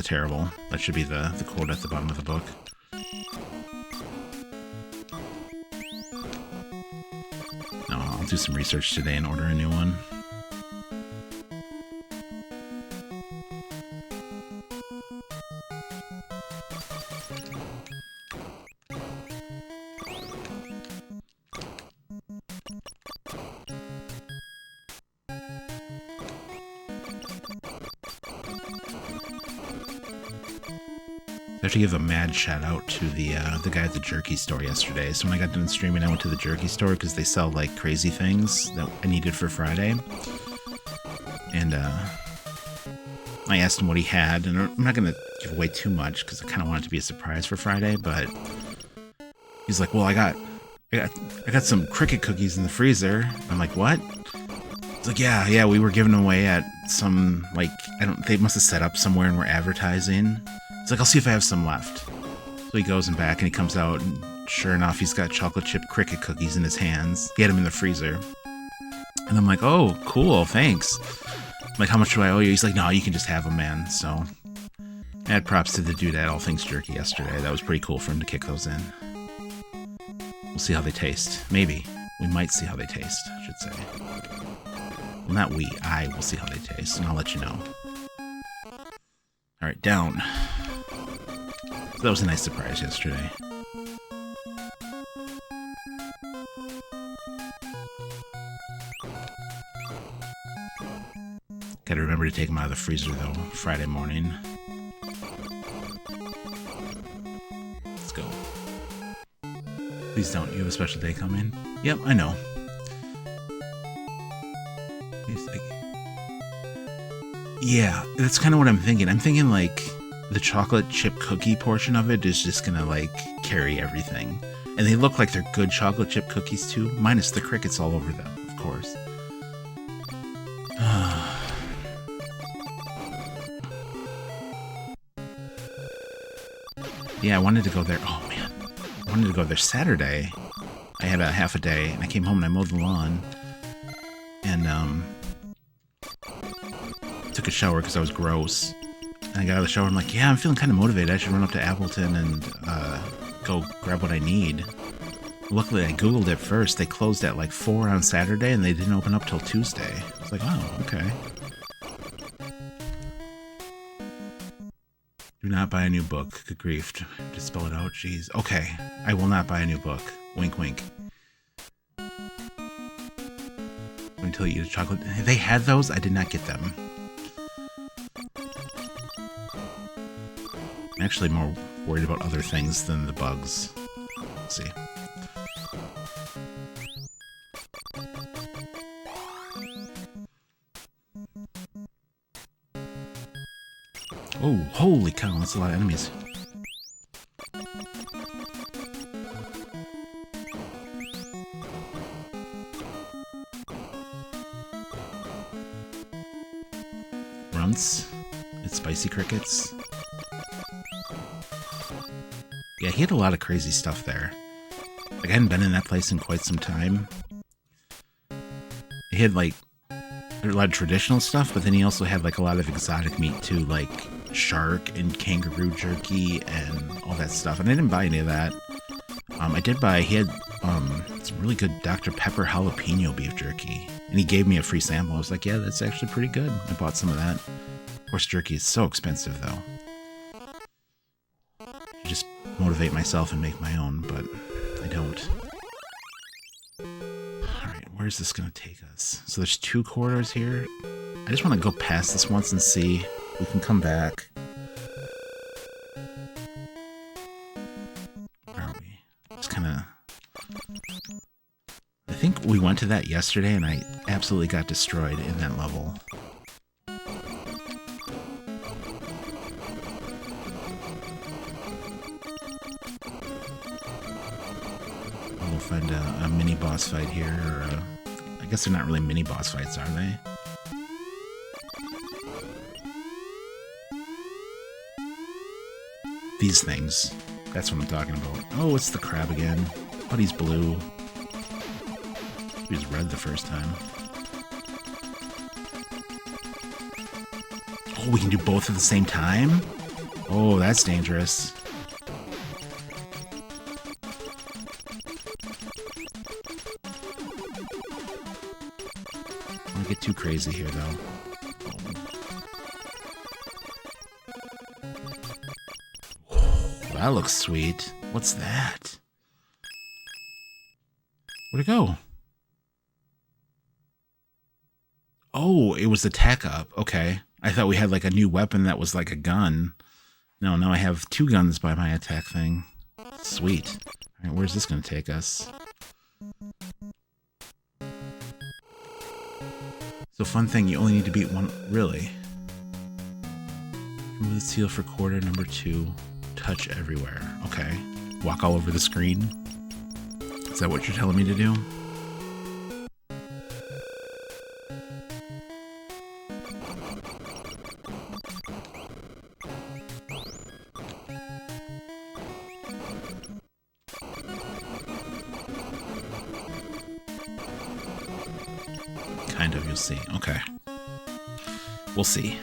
Speaker 1: terrible. That should be the quote at the bottom of the book. No, I'll do some research today and order a new one. have to give a mad shout out to the guy at the jerky store yesterday. So when I got done streaming, I went to the jerky store because they sell like crazy things that I needed for Friday. And I asked him what he had, and I'm not going to give away too much because I kind of want it to be a surprise for Friday, but he's like, well, I got some cricket cookies in the freezer. I'm like, what? He's like, yeah, we were giving them away at some, like, they must have set up somewhere and we're advertising. He's like, I'll see if I have some left. So he goes back and he comes out, and sure enough, he's got chocolate chip cricket cookies in his hands. He had them in the freezer. And I'm like, oh, cool, thanks. I'm like, how much do I owe you? He's like, no, you can just have them, man. So I had props to the dude at All Things Jerky yesterday. That was pretty cool for him to kick those in. We'll see how they taste. Maybe. We might see how they taste, I should say. Well, not we. I will see how they taste, and I'll let you know. Alright, down. So that was a nice surprise yesterday. Gotta remember to take them out of the freezer, though, Friday morning. Let's go. Please don't. You have a special day coming? Yep, I know. Yeah, that's kind of what I'm thinking. I'm thinking, like, the chocolate chip cookie portion of it is just gonna, like, carry everything. And they look like they're good chocolate chip cookies, too. Minus the crickets all over them, of course. Yeah, I wanted to go there. Oh, man. I wanted to go there Saturday. I had a half a day, and I came home and I mowed the lawn. And, took a shower because I was gross. And I got out of the shower and I'm like, yeah, I'm feeling kind of motivated. I should run up to Appleton and go grab what I need. Luckily, I Googled it first. They closed at like 4 on Saturday and they didn't open up till Tuesday. I was like, oh, okay. Do not buy a new book. Good grief. Just spell it out. Jeez. Okay. I will not buy a new book. Wink, wink. Until you eat a chocolate. They had those. I did not get them. I'm actually more worried about other things than the bugs. Let's see. Oh, holy cow, that's a lot of enemies. Runts. It's spicy crickets. Yeah, he had a lot of crazy stuff there. Like, I hadn't been in that place in quite some time. He had, like, a lot of traditional stuff, but then he also had, like, a lot of exotic meat, too, like shark and kangaroo jerky and all that stuff. And I didn't buy any of that. I did buy, he had some really good Dr. Pepper jalapeno beef jerky. And he gave me a free sample. I was like, yeah, that's actually pretty good. I bought some of that. Horse jerky is so expensive, though. I just motivate myself and make my own, but I don't. Alright, where's this going to take us? So there's 2 corridors here. I just want to go past this once and see. We can come back. Where are we? Just kind of... I think we went to that yesterday and I absolutely got destroyed in that level. We'll find a mini boss fight here, or I guess they're not really mini boss fights, are they? These things. That's what I'm talking about. Oh, it's the crab again. But he's blue. He was red the first time. Oh, we can do both at the same time? Oh, that's dangerous. Don't get too crazy here, though. That looks sweet. What's that? Where'd it go? Oh, it was the tech up. Okay. I thought we had like a new weapon that was like a gun. No, now I have 2 guns by my attack thing. Sweet. Alright, where's this going to take us? So fun thing, you only need to beat one... Really? Remove the seal for quarter number 2. Touch everywhere. Okay. Walk all over the screen. Is that what you're telling me to do? Kind of, you'll see. Okay. We'll see.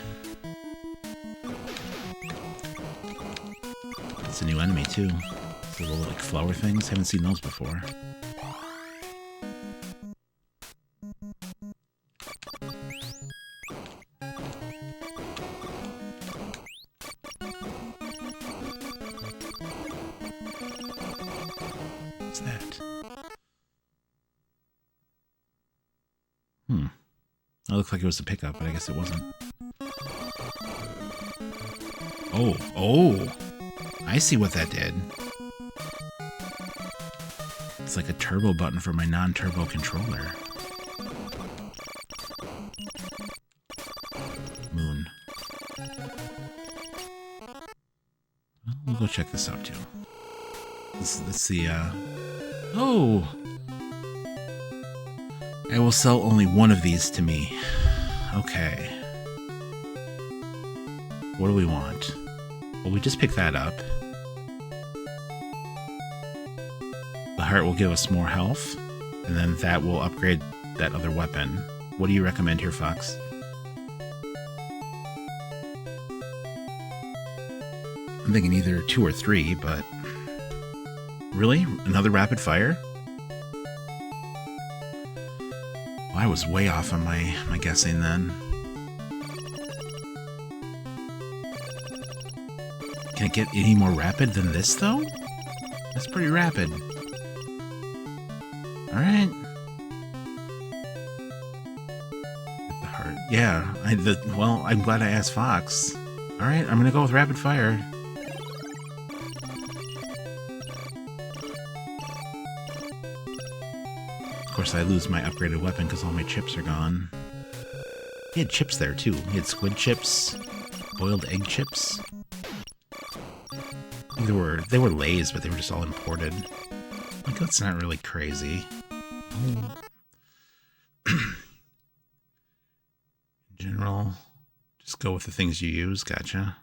Speaker 1: It's a new enemy, too. It's the little, like, flower things. Haven't seen those before. What's that? That looked like it was a pickup, but I guess it wasn't. Oh! I see what that did. It's like a turbo button for my non-turbo controller. Moon. Well, we'll go check this out, too. Let's see, Oh! I will sell only one of these to me. Okay. What do we want? Well, we just picked that up. The heart will give us more health, and then that will upgrade that other weapon. What do you recommend here, Fox? I'm thinking either 2 or 3, but... Really? Another rapid fire? Well, I was way off on my guessing then. Can it get any more rapid than this, though? That's pretty rapid. Alright. The heart. Yeah, well, I'm glad I asked Fox. Alright, I'm gonna go with rapid fire. Of course, I lose my upgraded weapon because all my chips are gone. He had chips there, too. He had squid chips, boiled egg chips. They were Lay's, but they were just all imported. Like, that's not really crazy. Oh. In general, just go with the things you use. Gotcha.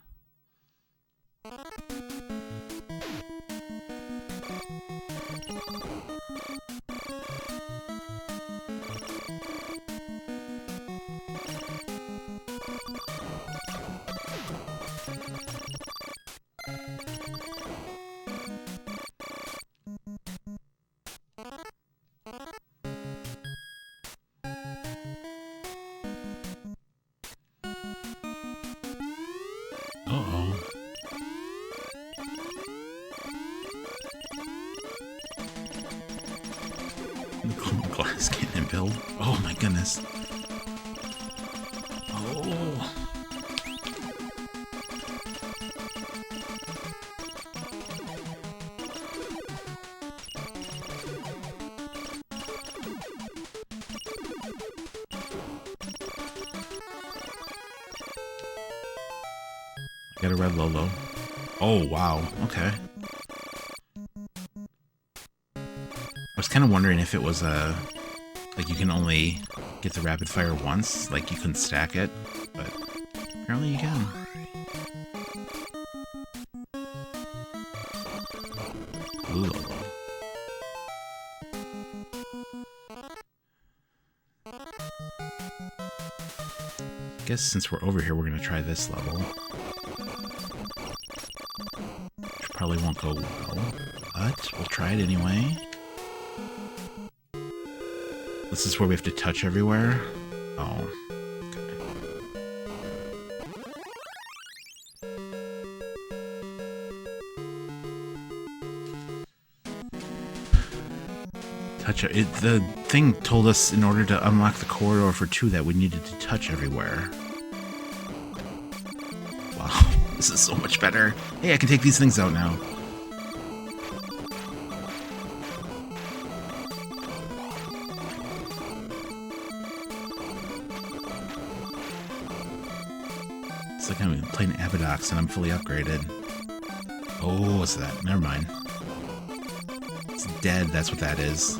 Speaker 1: Uh-oh. Glass cannon build. Oh my goodness. Oh. Got a red Lolo. Oh, wow. Okay. I was kind of wondering if it was like you can only get the rapid fire once, like you couldn't stack it, but apparently you can. Blue Lolo. I guess since we're over here, we're going to try this level. Which probably won't go well, but we'll try it anyway. This is where we have to touch everywhere. Oh, okay. Touch it. The thing told us in order to unlock the corridor for 2 that we needed to touch everywhere. Wow. This is so much better. Hey, I can take these things out now. It's like I'm playing Abadox and I'm fully upgraded. Oh, what's that? Never mind. It's dead, that's what that is.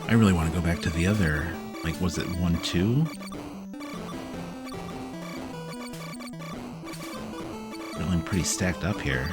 Speaker 1: I really want to go back to the other, like, was it 1, 2? Feeling pretty stacked up here.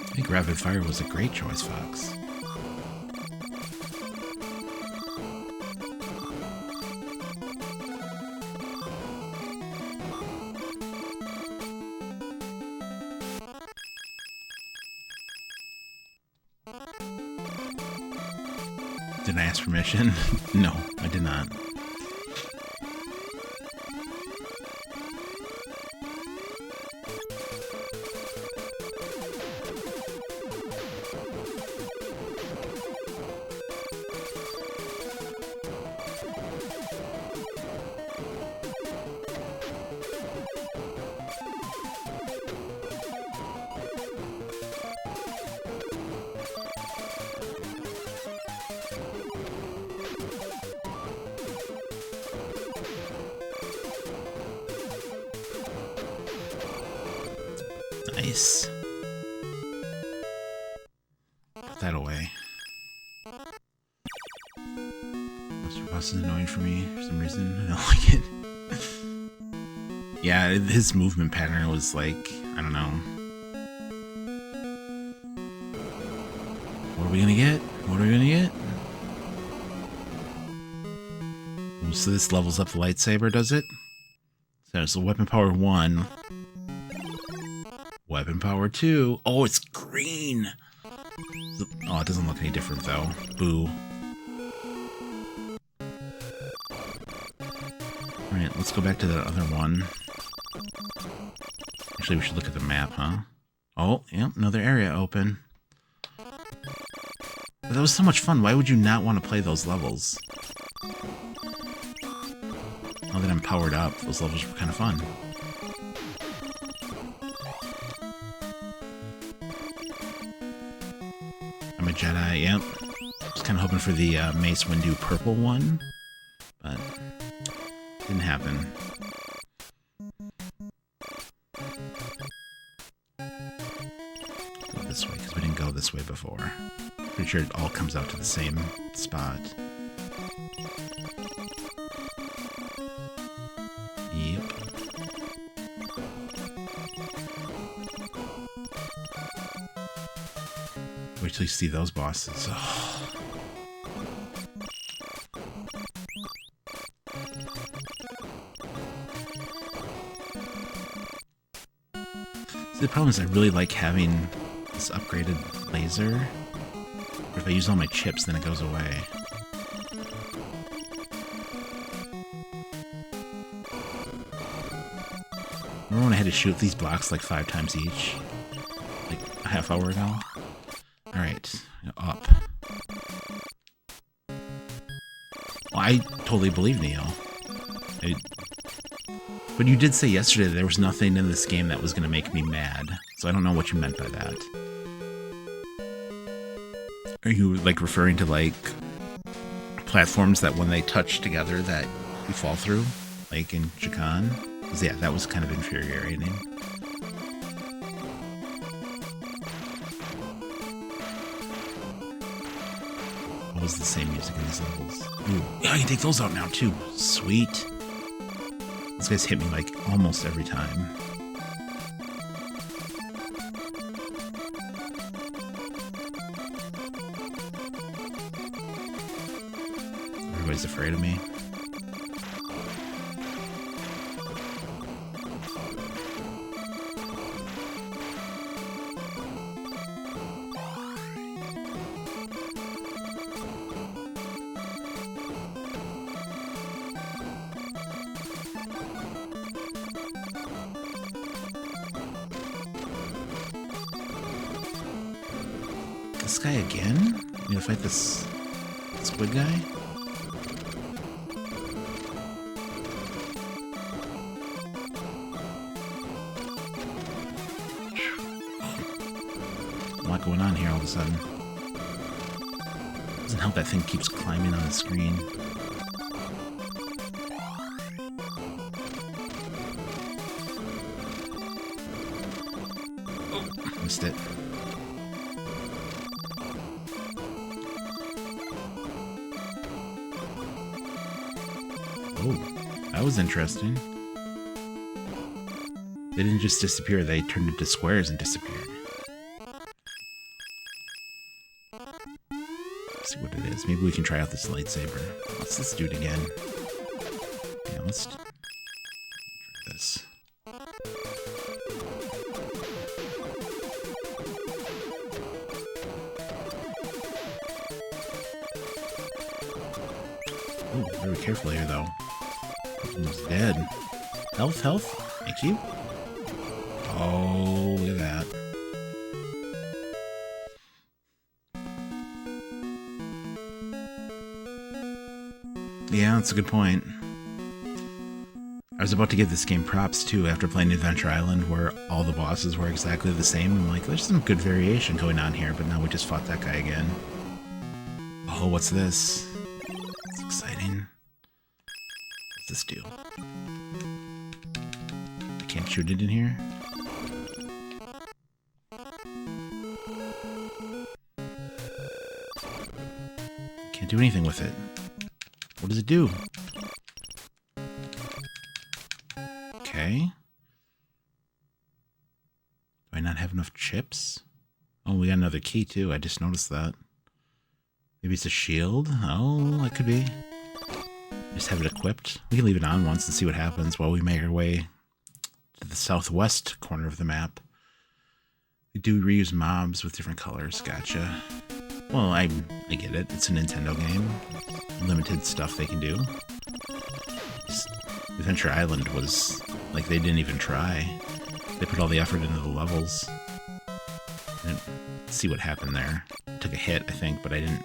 Speaker 1: I think Rapid Fire was a great choice, Fox. Did I ask permission? No, I did not. Nice. Put that away. Mr. Boss is annoying for me for some reason. I don't like it. Yeah, his movement pattern was like, I don't know. What are we gonna get? What are we gonna get? So this levels up the lightsaber, does it? So it's weapon power 1. Weapon power 2. Oh, it's green! Oh, it doesn't look any different, though. Boo. Alright, let's go back to that other one. Actually, we should look at the map, huh? Oh, yep, another area open. But that was so much fun. Why would you not want to play those levels? Now that I'm powered up, those levels were kind of fun. I'm a Jedi, yep. Just kind of hoping for the Mace Windu purple one, but didn't happen. Go this way, because we didn't go this way before. Pretty sure it all comes out to the same spot. Yep. Wait till you see those bosses. Oh. See, the problem is I really like having this upgraded laser. But if I use all my chips, then it goes away. Remember when I had to shoot these blocks like 5 times each? Like a half hour ago? Alright, up. Well, I totally believe Neo. But you did say yesterday that there was nothing in this game that was going to make me mad. So I don't know what you meant by that. Are you, like, referring to, like, platforms that when they touch together that you fall through, like in Chakan. Yeah, that was kind of infuriating. Always the same music in these levels. Ooh, yeah, I can take those out now too. Sweet. These guys hit me like almost every time. Everybody's afraid of me. This guy again? I'm gonna fight this squid guy? A lot going on here all of a sudden. Doesn't help that thing keeps climbing on the screen. Oh, missed it. Oh, that was interesting. They didn't just disappear, they turned into squares and disappeared. Let's see what it is. Maybe we can try out this lightsaber. Let's do it again. Yeah, let's try this. Ooh, very careful here though. Almost dead. Health, health. Thank you. Oh, look at that. Yeah, that's a good point. I was about to give this game props too after playing Adventure Island where all the bosses were exactly the same. I'm like, there's some good variation going on here, but now we just fought that guy again. Oh, what's this? It's exciting. What's this do? I can't shoot it in here? Can't do anything with it. What does it do? Okay. Do I not have enough chips? Oh, we got another key too. I just noticed that. Maybe it's a shield? Oh, that could be. Just have it equipped. We can leave it on once and see what happens while we make our way to the southwest corner of the map. We do reuse mobs with different colors. Gotcha. Well, I get it. It's a Nintendo game. Limited stuff they can do. Adventure Island was like they didn't even try. They put all the effort into the levels. And see what happened there. I took a hit, I think, but I didn't.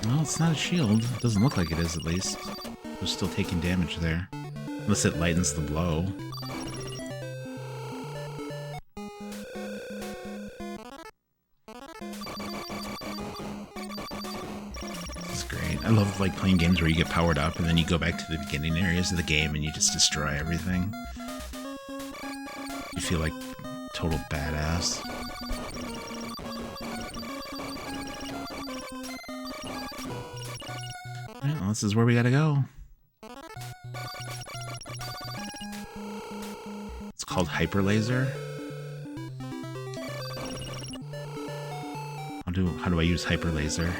Speaker 1: Well, it's not a shield. It doesn't look like it is, at least. We're still taking damage there. Unless it lightens the blow. This is great. I love like playing games where you get powered up and then you go back to the beginning areas of the game and you just destroy everything. You feel like total badass. Well, this is where we gotta go. It's called Hyper Laser. How do I use Hyper Laser?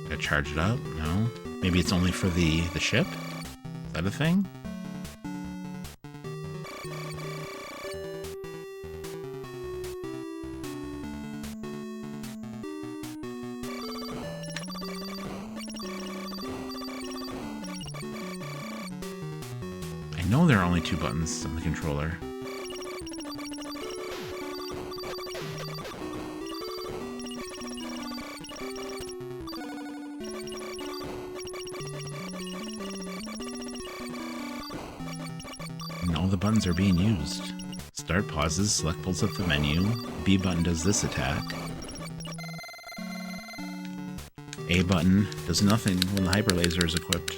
Speaker 1: Gotta charge it up? No. Maybe it's only for the ship? Is that a thing? know there are only 2 buttons on the controller. And all the buttons are being used. Start pauses, select pulls up the menu. B button does this attack. A button does nothing when the hyper laser is equipped.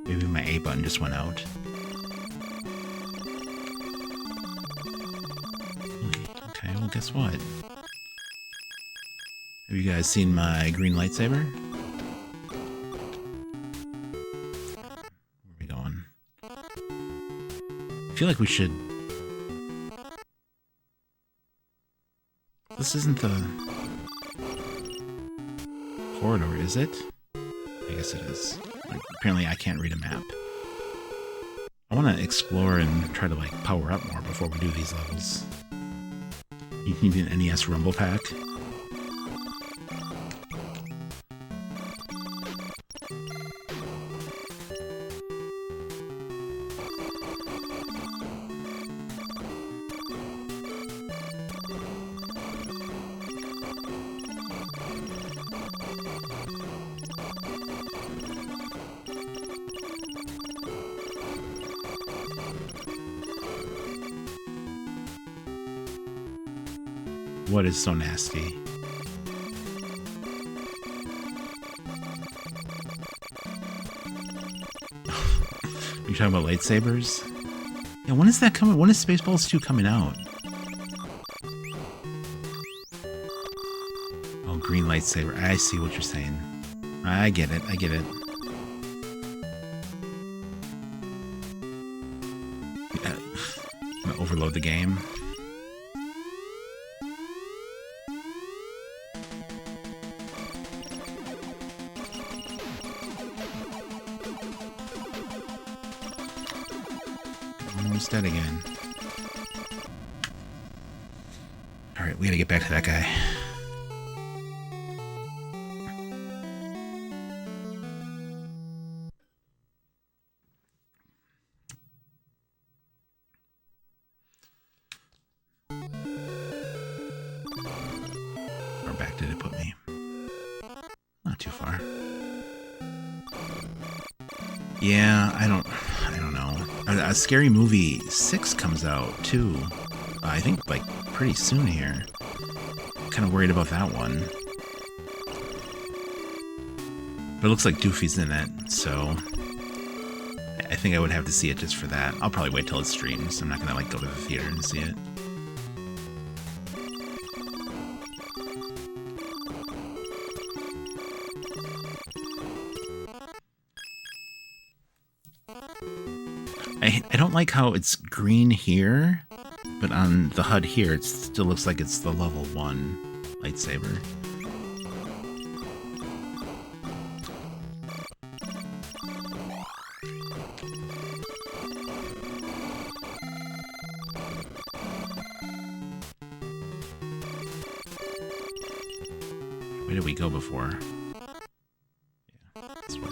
Speaker 1: Maybe my A button just went out. Okay, well guess what? Have you guys seen my green lightsaber? Where are we going? I feel like we should... This isn't the corridor, is it? I guess it is. Apparently I can't read a map. I want to explore and try to like power up more before we do these levels. You need an NES Rumble Pack. What is so nasty? You talking about lightsabers? Yeah, when is that coming? When is Spaceballs 2 coming out? Oh, green lightsaber. I see what you're saying. I get it. I get it. Yeah. I'm gonna overload the game. Almost dead again. Alright, we gotta get back to that guy. Where back did it put me? Not too far. Yeah, I don't know. A Scary Movie 6 comes out, too. I think, like, pretty soon here. Kind of worried about that one. But it looks like Doofy's in it, so... I think I would have to see it just for that. I'll probably wait till it streams. I'm not gonna, like, go to the theater and see it. I don't like how it's green here, but on the HUD here, it still looks like it's the level 1 lightsaber. Where did we go before? Yeah, this way.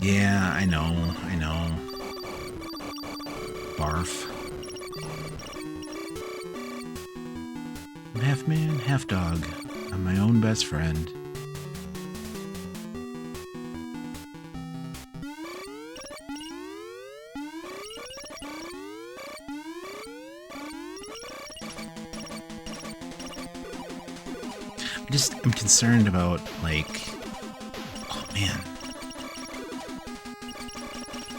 Speaker 1: Yeah, I know. Barf. I'm half man, half dog. I'm my own best friend. I'm concerned about, like... Oh, man.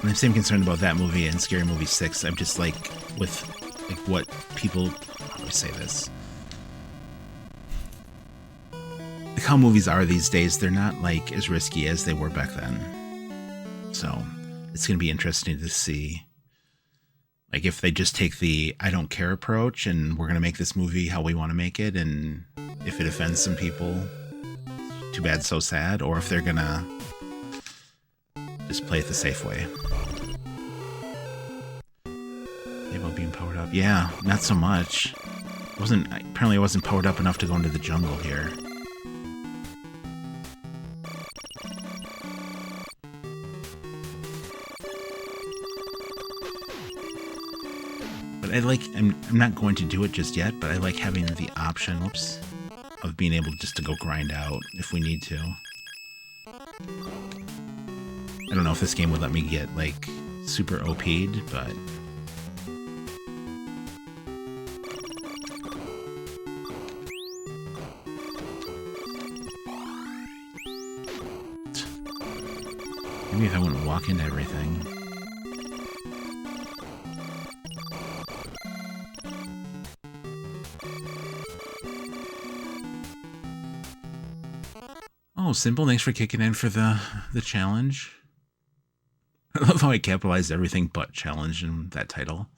Speaker 1: I'm the same concerned about that movie and Scary Movie 6. I'm just like, with like what people, how do I say this? Like how movies are these days, they're not like as risky as they were back then. So it's going to be interesting to see, like if they just take the I don't care approach and we're going to make this movie how we want to make it, and if it offends some people, too bad, so sad, or if they're going to just play it the safe way. They have a being powered up. Yeah, not so much. Apparently I wasn't powered up enough to go into the jungle here. But I'm not going to do it just yet, but I like having the option, whoops, of being able just to go grind out if we need to. I don't know if this game would let me get, like, super OP'd, but... maybe if I wouldn't walk into everything. Oh, Simple, thanks for kicking in for the challenge. I love how I capitalized everything but challenge in that title.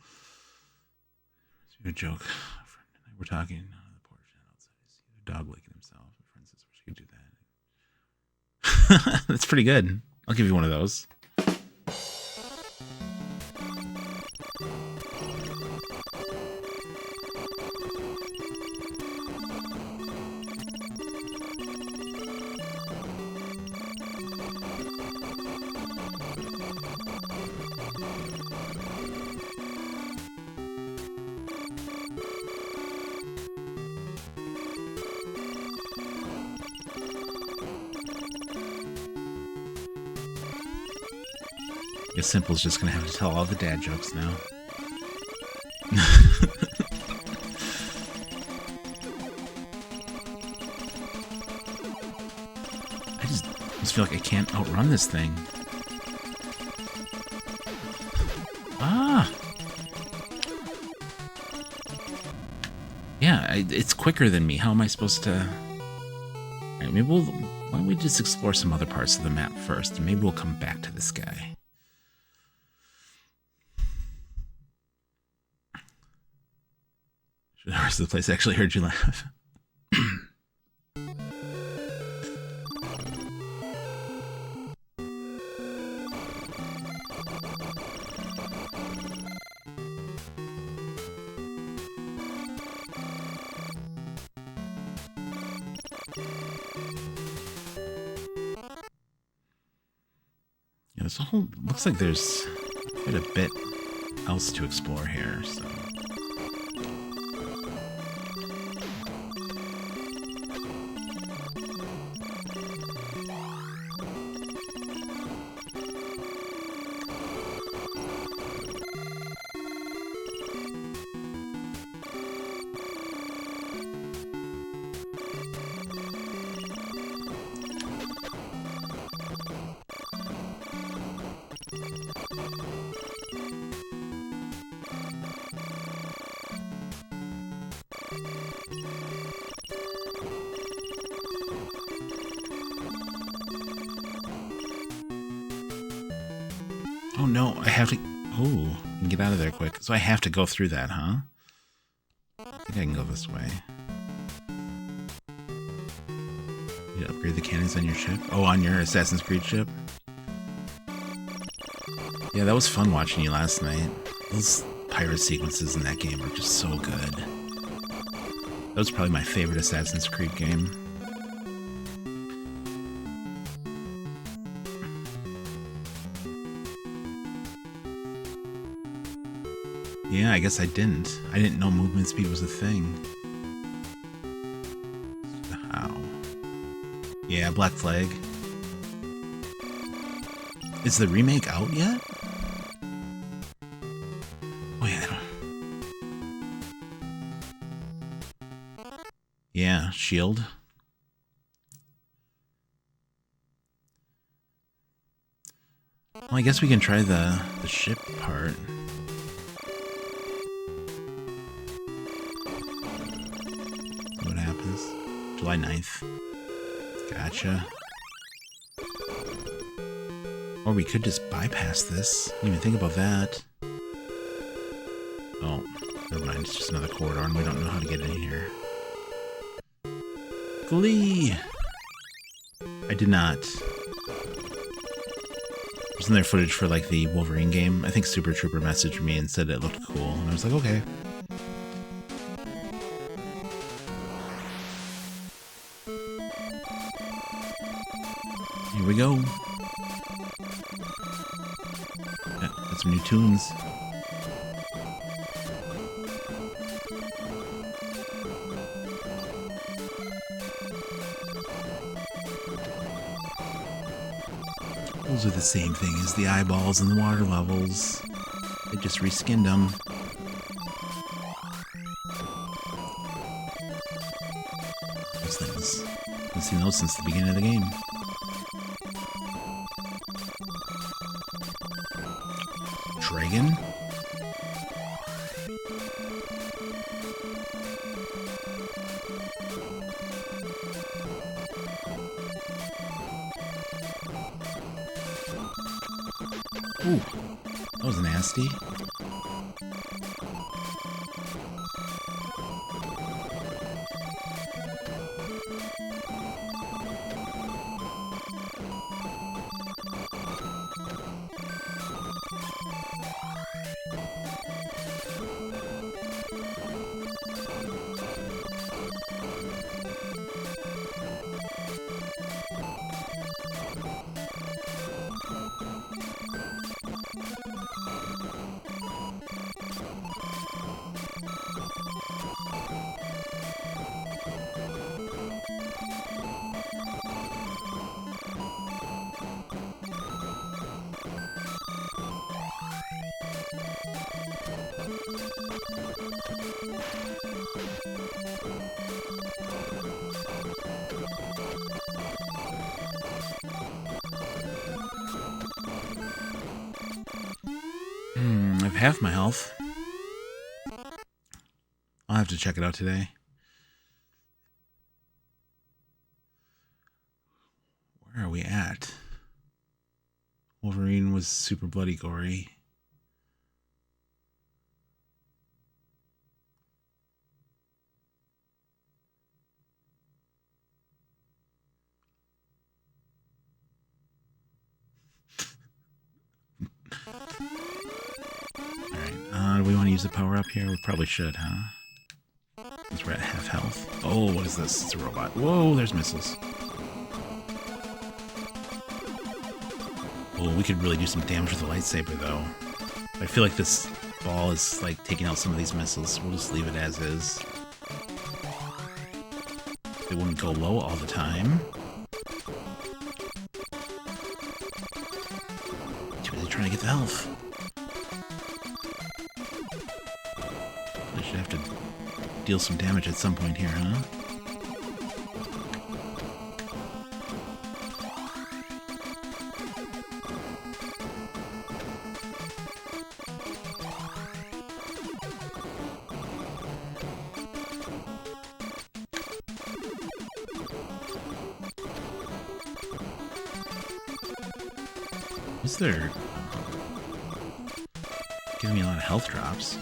Speaker 1: It's a joke. We're talking on the porch outside. I see the dog licking himself. My friend says we should do that. That's pretty good. I'll give you one of those. I guess Simple's just gonna have to tell all the dad jokes now. I just feel like I can't outrun this thing. Ah! Yeah, it's quicker than me. How am I supposed to... Alright, maybe why don't we just explore some other parts of the map first, and maybe we'll come back to this guy. The rest of the place actually heard you laugh. Yeah, there's a whole... looks like there's quite a bit else to explore here, so... Oh no, I have to... oh, I can get out of there quick. So I have to go through that, huh? I think I can go this way. You upgrade the cannons on your ship? Oh, on your Assassin's Creed ship? Yeah, that was fun watching you last night. Those pirate sequences in that game are just so good. That was probably my favorite Assassin's Creed game. Yeah, I guess I didn't. I didn't know movement speed was a thing. How? Yeah, Black Flag. Is the remake out yet? Oh yeah, I don't... yeah, Shield. Well, I guess we can try the ship part. July 9th. Gotcha. Or we could just bypass this. Didn't even think about that. Oh, never mind. It's just another corridor and we don't know how to get in here. Glee! I did not. Wasn't there footage for like the Wolverine game? I think Super Trooper messaged me and said it looked cool, and I was like, okay. Here we go. Got some new tunes. Those are the same thing as the eyeballs and the water levels. They just reskinned them. Those things. I've seen those since the beginning of the game. Dragon? Ooh, that was nasty. I have half my health. I'll have to check it out today. Where are we at? Wolverine was super bloody gory. Do we want to use the power up here? We probably should, huh? Since we're at half health. Oh, what is this? It's a robot. Whoa, there's missiles. Oh, we could really do some damage with the lightsaber, though. I feel like this ball is, like, taking out some of these missiles. We'll just leave it as is. It wouldn't go low all the time. Too busy trying to get the health. I should have to deal some damage at some point here, huh? Is there giving me a lot of health drops?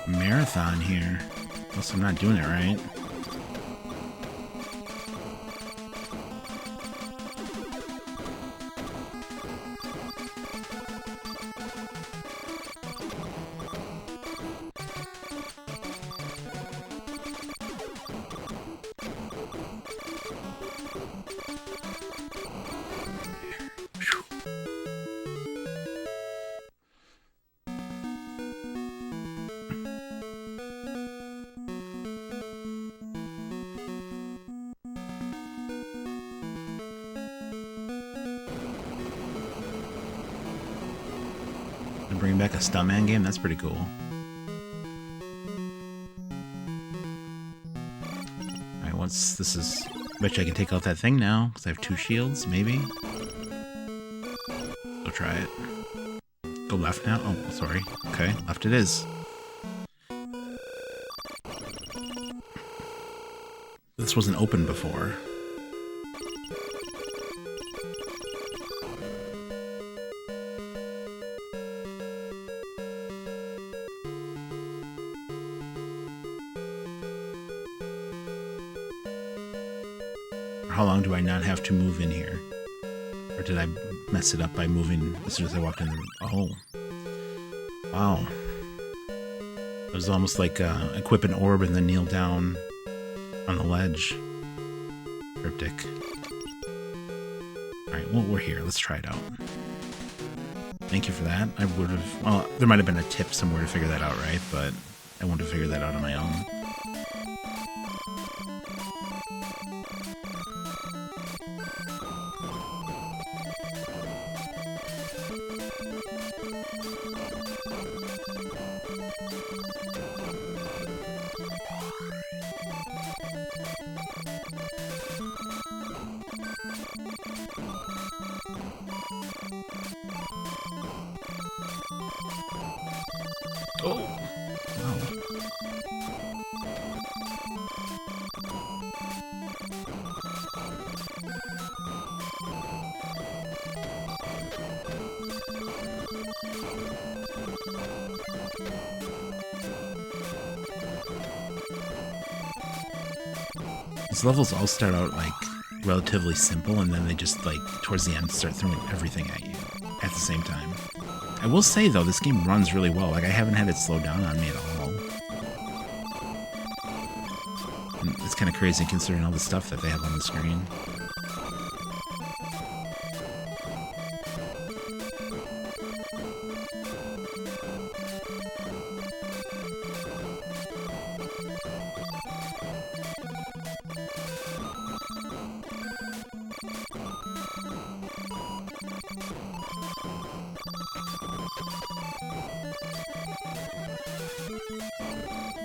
Speaker 1: Marathon here. Unless I'm not doing it right. Bring back a Stuntman game? That's pretty cool. Alright, once this is... Bet you I can take out that thing now, because I have 2 shields, maybe? Go try it. Go left now? Oh, sorry. Okay, left it is. This wasn't open before. How long do I not have to move in here? Or did I mess it up by moving as soon as I walked in the room? Oh. Wow. It was almost like equip an orb and then kneel down on the ledge. Cryptic. Alright, well, we're here. Let's try it out. Thank you for that. I would have... Well, there might have been a tip somewhere to figure that out, right? But I wouldn't have figured that out on my own. Oh, wow. These levels all start out like relatively simple, and then they just like towards the end start throwing everything at you at the same time. I will say though, this game runs really well. Like I haven't had it slow down on me at all. And it's kind of crazy considering all the stuff that they have on the screen.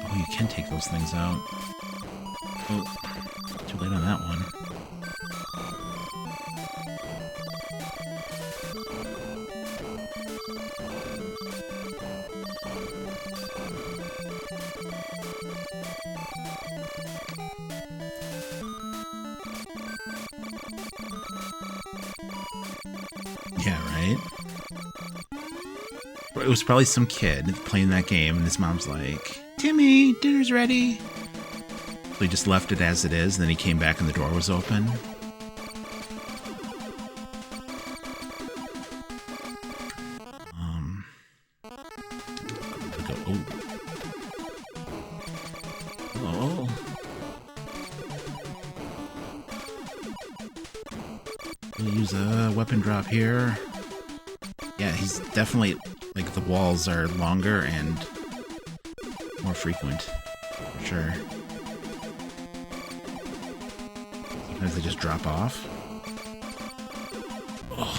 Speaker 1: Oh, you can take those things out. Oh, too late on that one. Yeah, right? It was probably some kid playing that game, and his mom's like, "Timmy, dinner's ready." So he just left it as it is, and then he came back and the door was open. Oh. Oh. We'll use a weapon drop here. Yeah, he's definitely, like, the walls are longer and more frequent, for sure. Sometimes they just drop off. Ugh.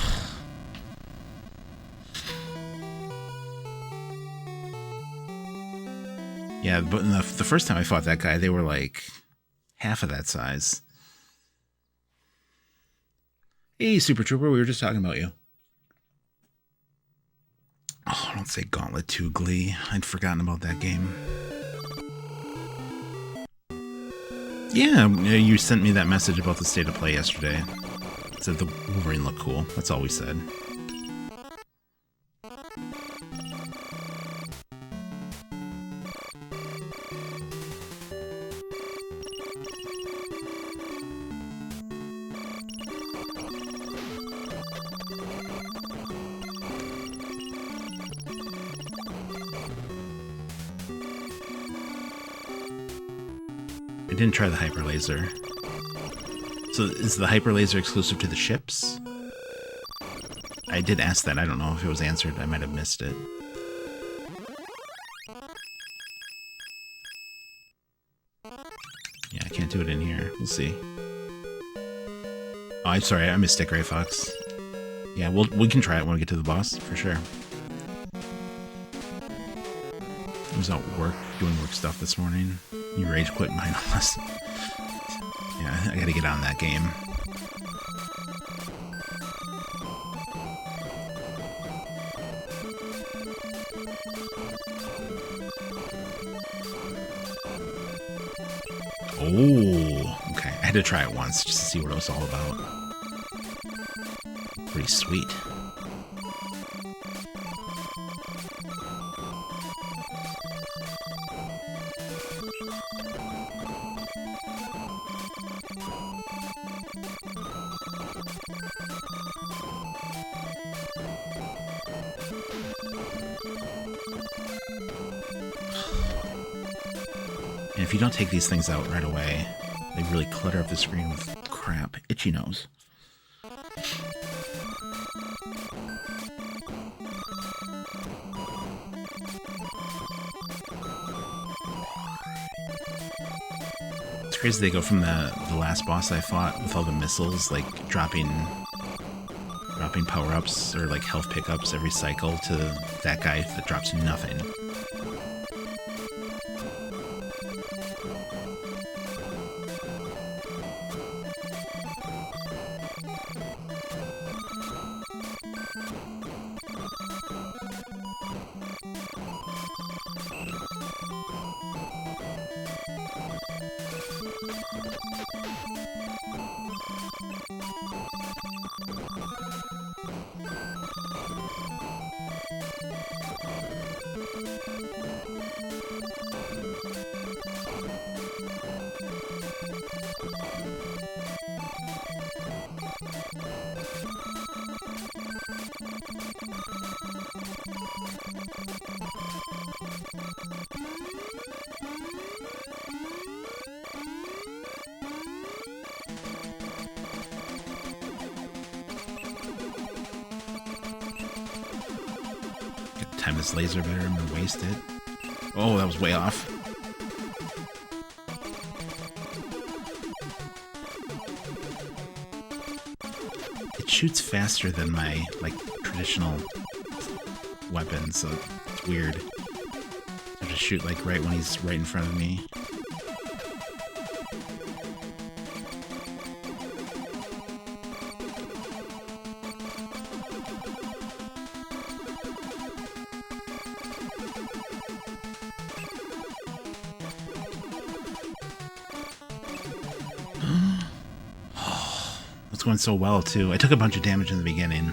Speaker 1: Yeah, but the first time I fought that guy, they were like half of that size. Hey, Super Trooper, we were just talking about you. Oh, don't say Gauntlet 2 Glee. I'd forgotten about that game. Yeah, you sent me that message about the state of play yesterday. It said the Wolverine looked cool. That's all we said. didn't try the hyper laser. So is the hyper laser exclusive to the ships? I did ask that. I don't know if it was answered. I might have missed it. Yeah, I can't do it in here. We'll see. Oh, I'm sorry. I missed it, Gray Fox. Yeah, we can try it when we get to the boss, for sure. I was out doing work stuff this morning. You rage quit mine unless... Yeah, I gotta get on that game. Oh, okay. I had to try it once just to see what it was all about. Pretty sweet. And if you don't take these things out right away, they really clutter up the screen with crap. Itchy nose. It's crazy they go from the last boss I fought with all the missiles, like dropping power-ups or like health pickups every cycle, to that guy that drops nothing. Time this laser better. I'm gonna waste it. Oh, that was way off. It shoots faster than my, like, traditional weapon, so it's weird. I have to shoot, like, right when he's right in front of me. It's going so well, too. I took a bunch of damage in the beginning.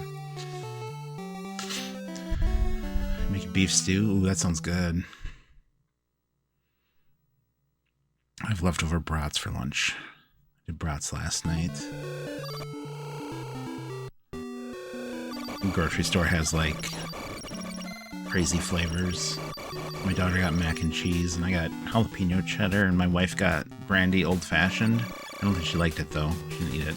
Speaker 1: Make beef stew? Ooh, that sounds good. I have leftover brats for lunch. I did brats last night. The grocery store has, like, crazy flavors. My daughter got mac and cheese, and I got jalapeno cheddar, and my wife got brandy old-fashioned. I don't think she liked it, though. She didn't eat it.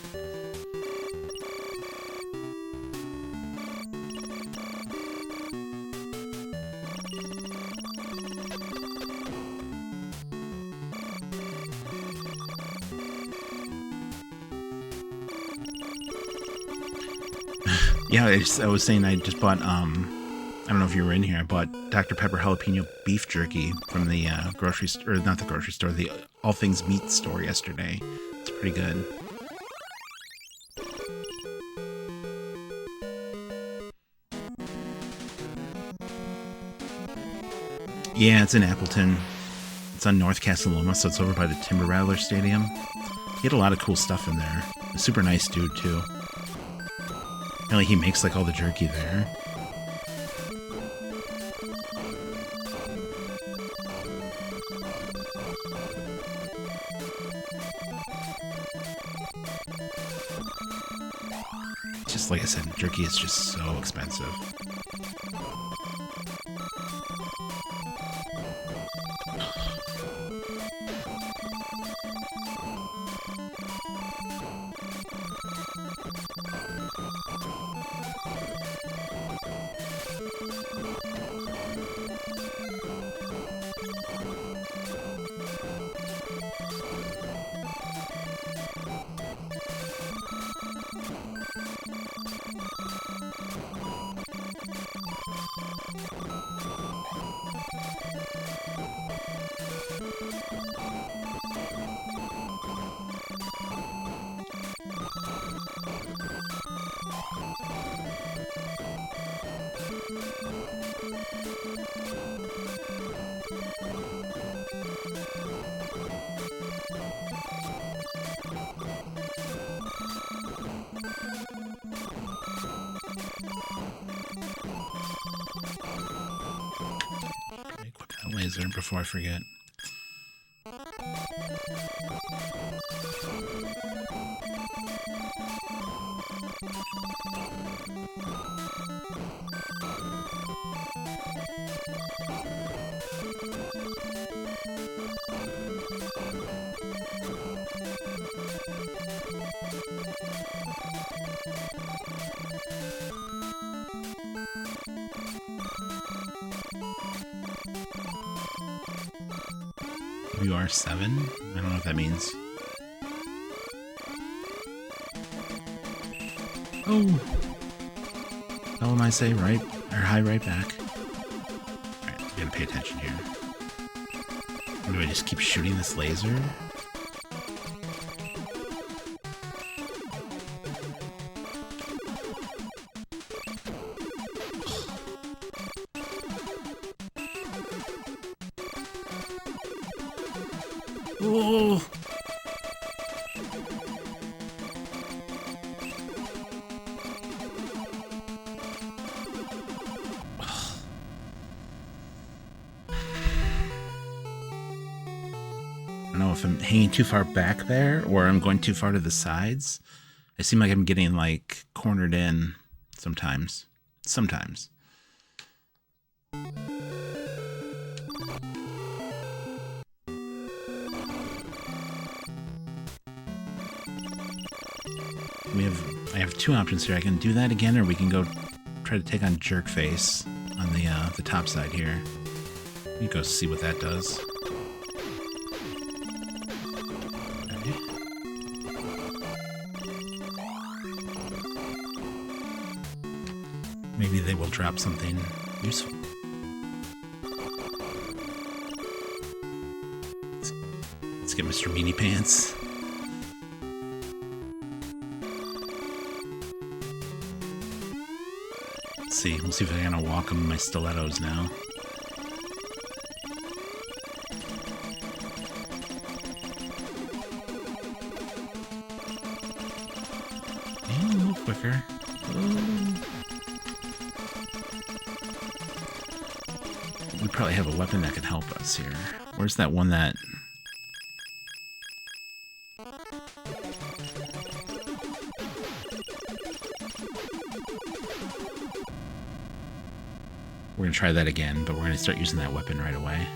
Speaker 1: Yeah, I was saying I just bought, I don't know if you were in here, I bought Dr. Pepper jalapeno beef jerky from the grocery store, or not the grocery store, the All Things Meat store yesterday. It's pretty good. Yeah, it's in Appleton. It's on North Casaloma, so it's over by the Timber Rattler Stadium. He had a lot of cool stuff in there. A super nice dude, too. Apparently he makes, like, all the jerky there. Just like I said, jerky is just so expensive. laser before I forget. WR7? I don't know what that means. Oh! How am I say right? Or hi right back. Alright, I gotta pay attention here. Or do I just keep shooting this laser? Oh! I don't know if I'm hanging too far back there or I'm going too far to the sides. I seem like I'm getting like cornered in sometimes. Sometimes. I have two options here. I can do that again, or we can go try to take on Jerkface on the top side here. You go see what that does. Okay. Maybe they will drop something useful. Let's get Mr. Meanie Pants. See. We'll see if I can walk him in my stilettos now. And a little quicker. We probably have a weapon that could help us here. Where's that one that... We're going to try that again, but we're going to start using that weapon right away.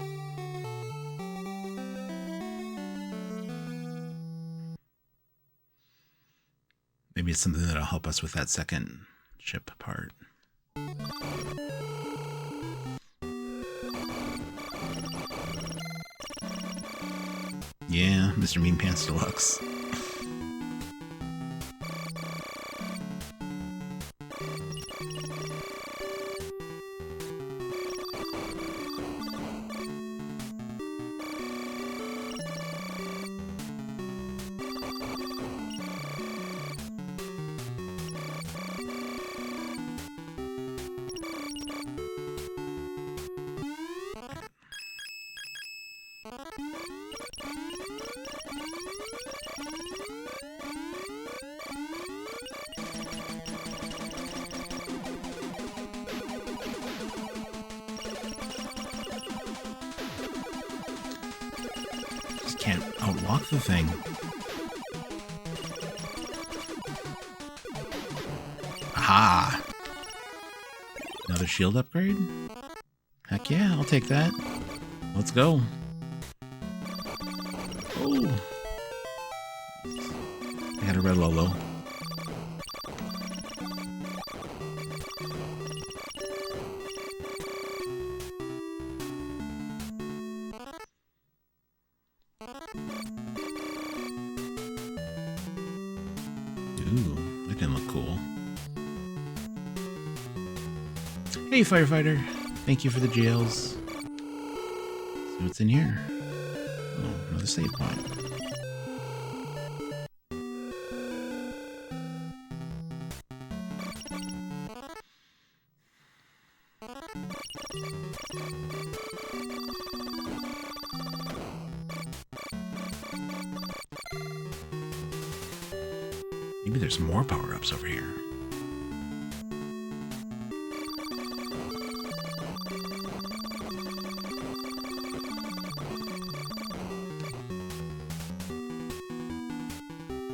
Speaker 1: Maybe it's something that'll help us with that second ship part. Yeah, Mr. Mean Pants Deluxe. Can't outwalk the thing. Aha! Another shield upgrade? Heck yeah, I'll take that. Let's go. Oh! I got a red Lolo. Ooh, that didn't look cool. Hey, firefighter. Thank you for the jails. See what's in here. Oh, another save point. Maybe there's more power-ups over here.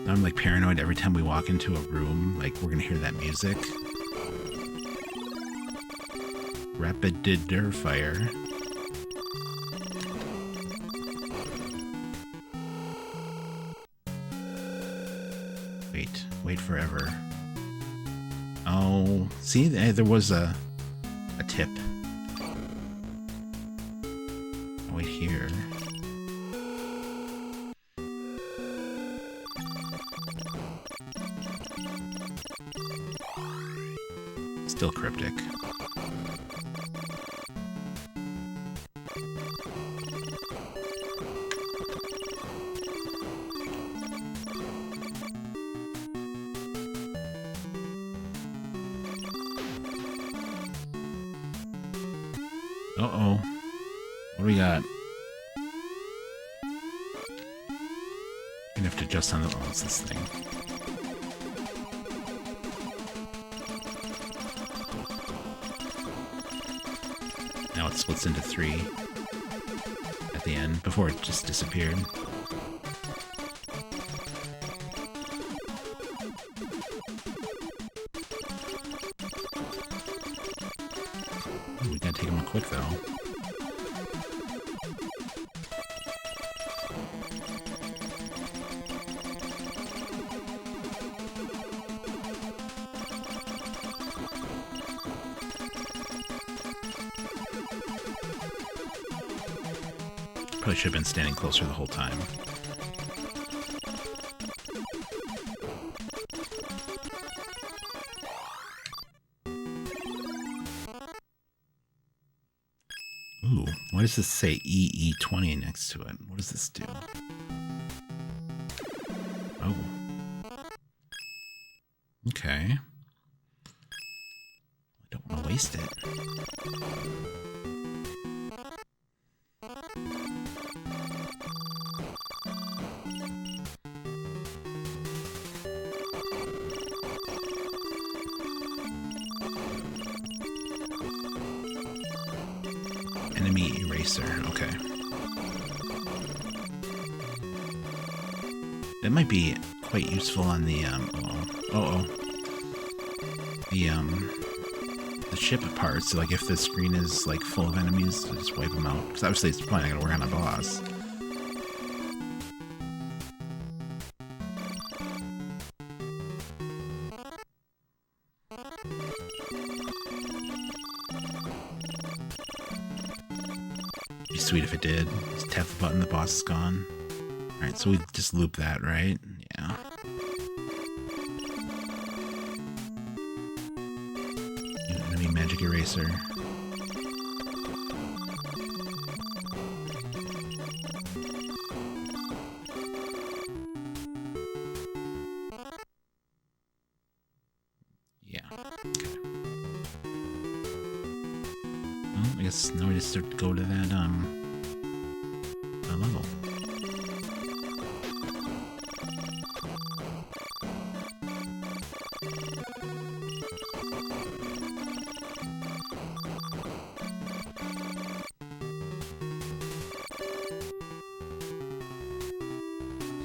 Speaker 1: I'm like paranoid every time we walk into a room, like we're gonna hear that music. Rapid fire. Wait forever. Oh, see, there was a tip. I'll wait here. Still cryptic. Uh-oh. What do we got? Gonna have to adjust on the... Oh, it's this thing. Now it splits into 3 at the end, before it just disappeared. Ooh, we gotta take them out quick, though. Probably should have been standing closer the whole time. Ooh, why does this say EE20 next to it? What does this do? Oh. Okay. I don't want to waste it. Enemy eraser, okay. That might be quite useful on the, the ship parts. Like, if the screen is, like, full of enemies, just wipe them out. Because obviously it's probably not gonna work on a boss. It'd be sweet if it did. Just tap the button, the boss is gone. Alright, so we just loop that, right? Yeah. Enemy magic eraser. Yeah. Okay. Well, I guess now we just start to go to that level.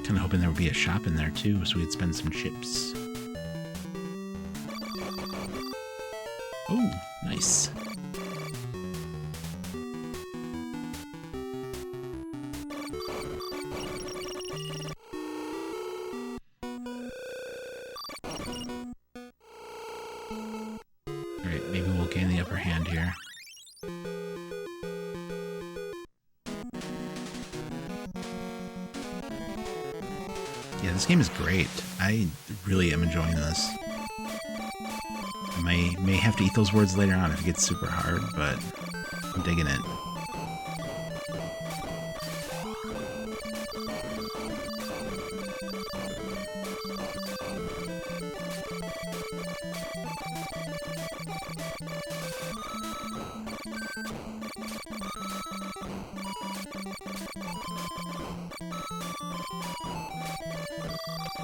Speaker 1: Kind of hoping there would be a shop in there too, so we could spend some chips. Oh, nice. Alright, maybe we'll gain the upper hand here. Yeah, this game is great. I really am enjoying this. I may have to eat those words later on if it gets super hard, but I'm digging it.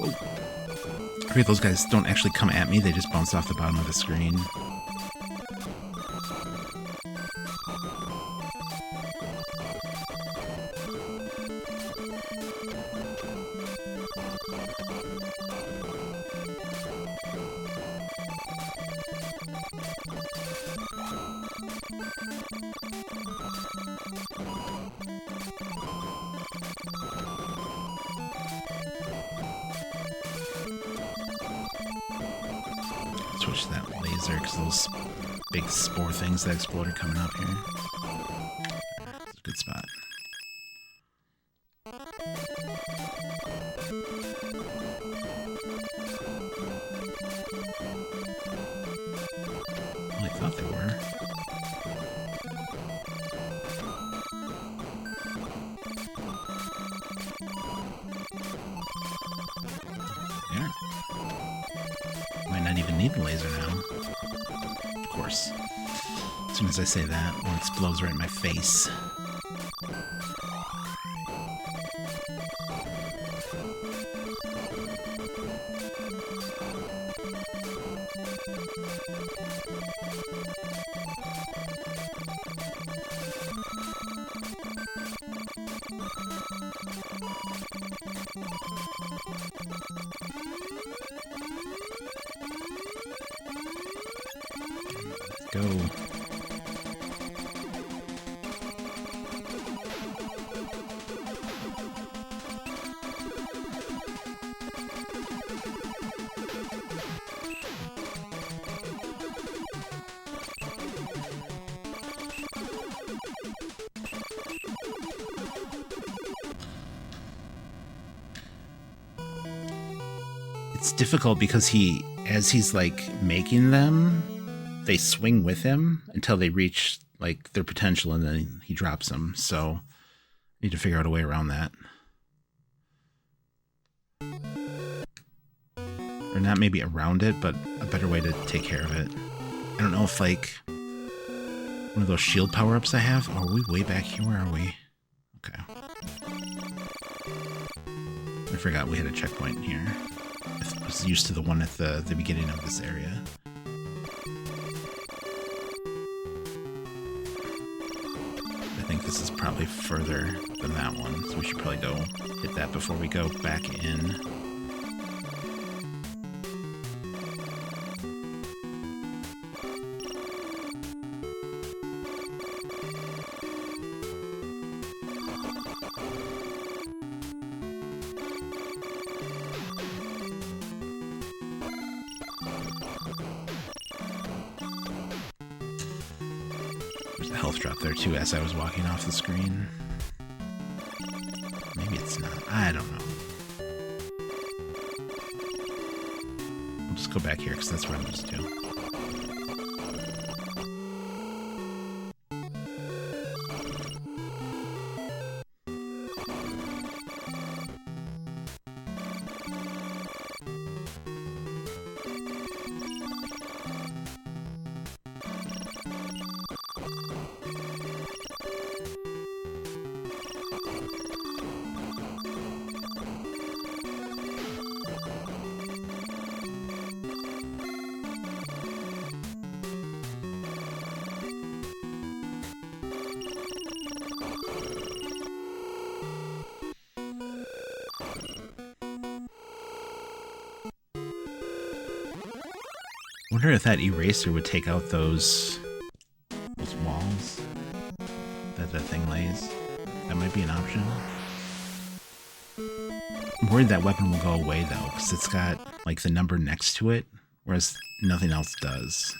Speaker 1: Oh. Great, those guys don't actually come at me, they just bounce off the bottom of the screen. Switch to that laser because those big spore things that explode are coming up here. It's a good spot. Well, I thought they were. There. Might not even need the laser now. Of course. As soon as I say that, one explodes right in my face. Go. It's difficult because as he's like making them, they swing with him until they reach like their potential and then he drops them. So need to figure out a way around that. Or not maybe around it, but a better way to take care of it. I don't know if like one of those shield power-ups I have. Oh, are we way back here? Where are we? Okay. I forgot we had a checkpoint here. I was used to the one at the beginning of this area. I think this is probably further than that one, so we should probably go hit that before we go back in. There's a health drop there too as I was walking off the screen. Maybe it's not. I don't know. We'll just go back here because that's where I'm used to. I wonder if that eraser would take out those walls that the thing lays. That might be an option. I'm worried that weapon will go away though, because it's got like the number next to it, whereas nothing else does.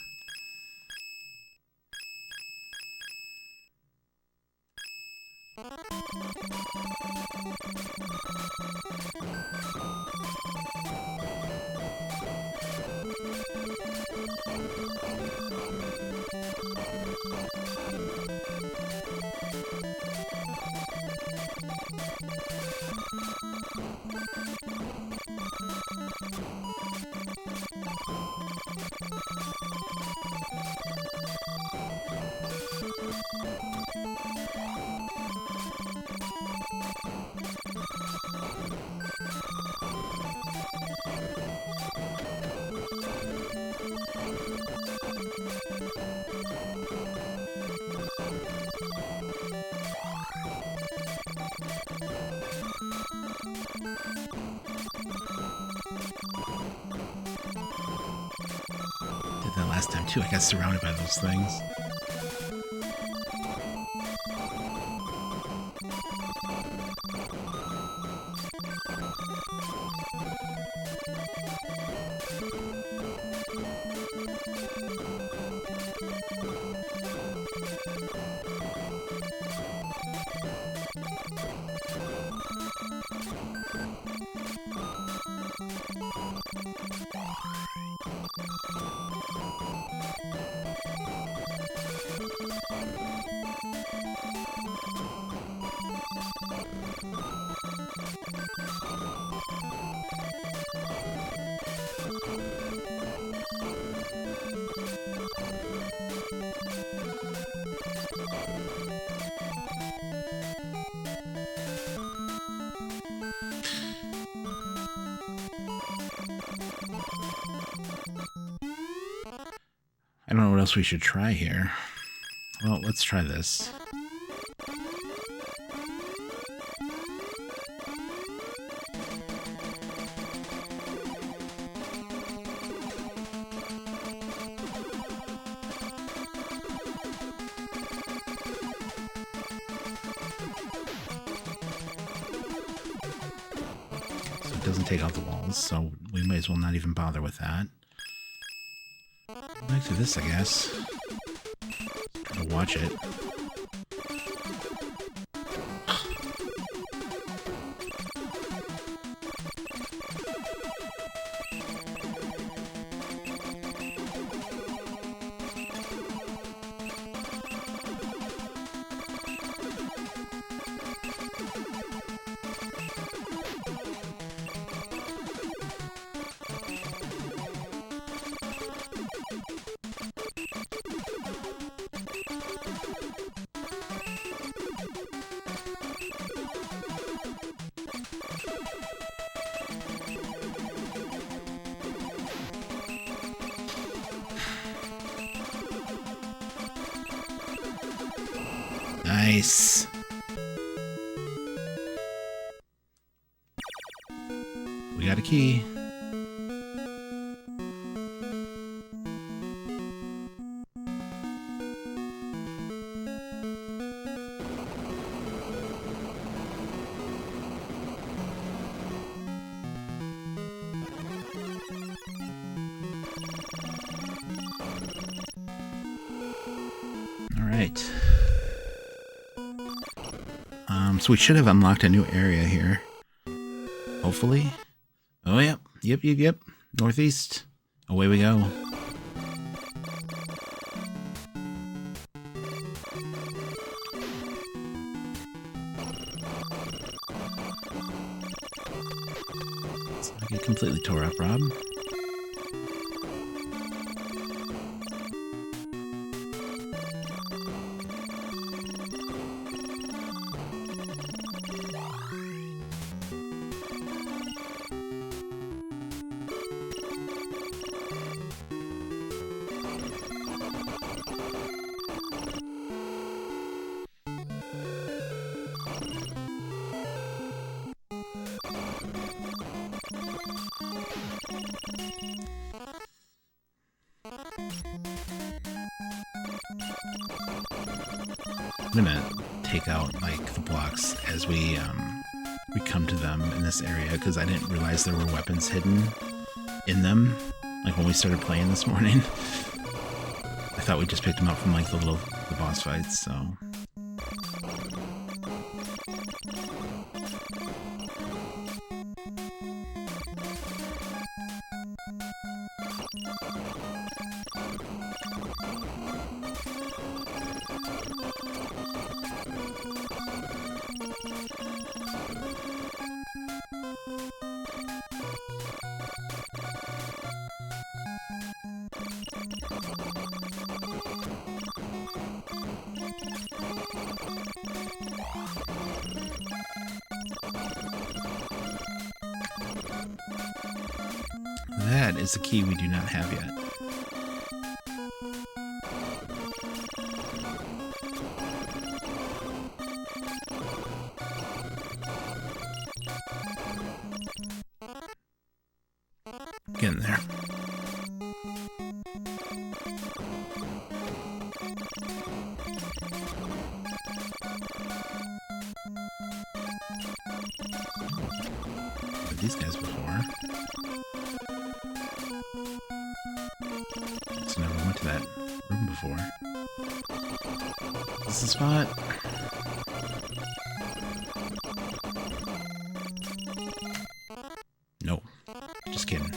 Speaker 1: Did that last time too. I got surrounded by those things. I don't know what else we should try here. Well, let's try this. So it doesn't take out the walls, so we may as well not even bother with that. Back to this, I guess. Try to watch it. Nice. We got a key. All right. So we should have unlocked a new area here. Hopefully. Oh, yep. Yep. Northeast. Away we go. Let's not get completely tore up, Rob. I'm gonna take out like the blocks as we come to them in this area because I didn't realize there were weapons hidden in them. Like when we started playing this morning, I thought we just picked them up from like the boss fights. So. That is the key we do not have yet. Get in there. With these guys before. Just never went to that room before. This is the spot. Nope. Just kidding.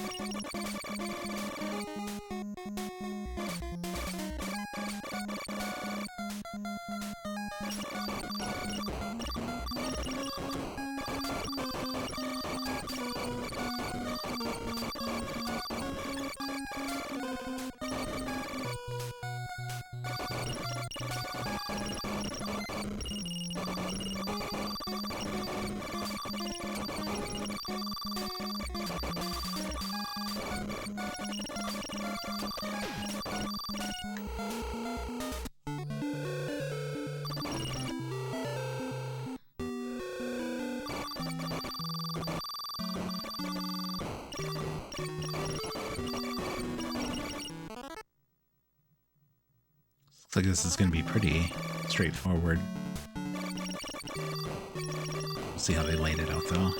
Speaker 1: Looks like this is going to be pretty straightforward. We'll see how they laid it out, though.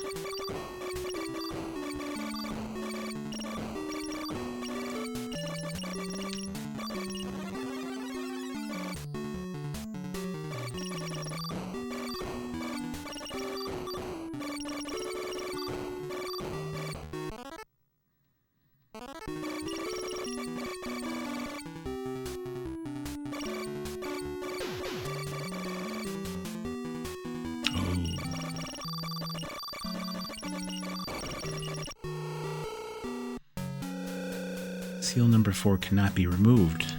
Speaker 1: Seal number 4 cannot be removed.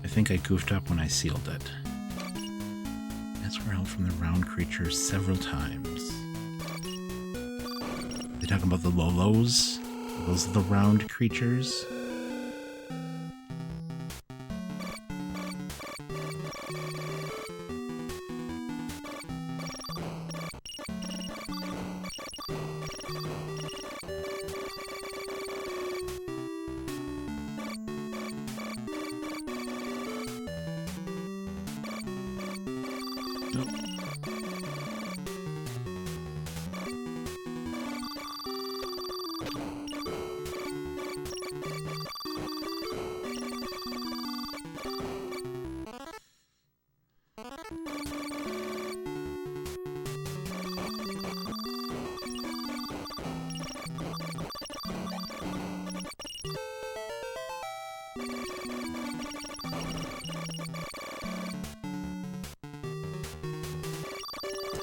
Speaker 1: I think I goofed up when I sealed it. Ask for help from the round creature several times. They talking about the Lolos? Those are the round creatures?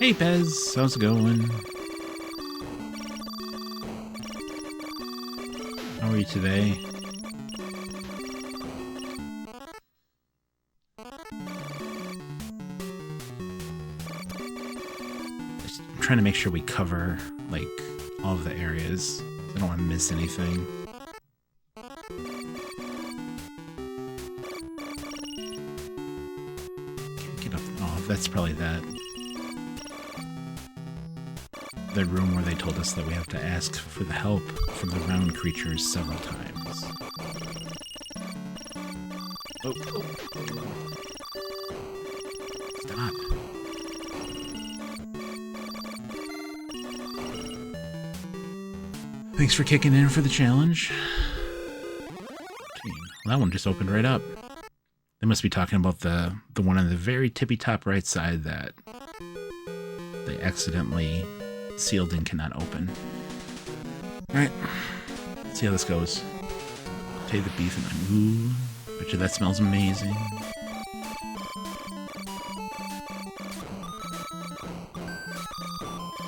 Speaker 1: Hey Bez, how's it going? How are you today? Just trying to make sure we cover, like, all of the areas. I don't want to miss anything. Get up. Oh, that's probably that. The room where they told us that we have to ask for the help from the round creatures several times. Oh, oh. Stop. Thanks for kicking in for the challenge. Well, that one just opened right up. They must be talking about the one on the very tippy top right side that they accidentally sealed and cannot open. Alright, let's see how this goes. Take the beef and ooh, bet you that smells amazing.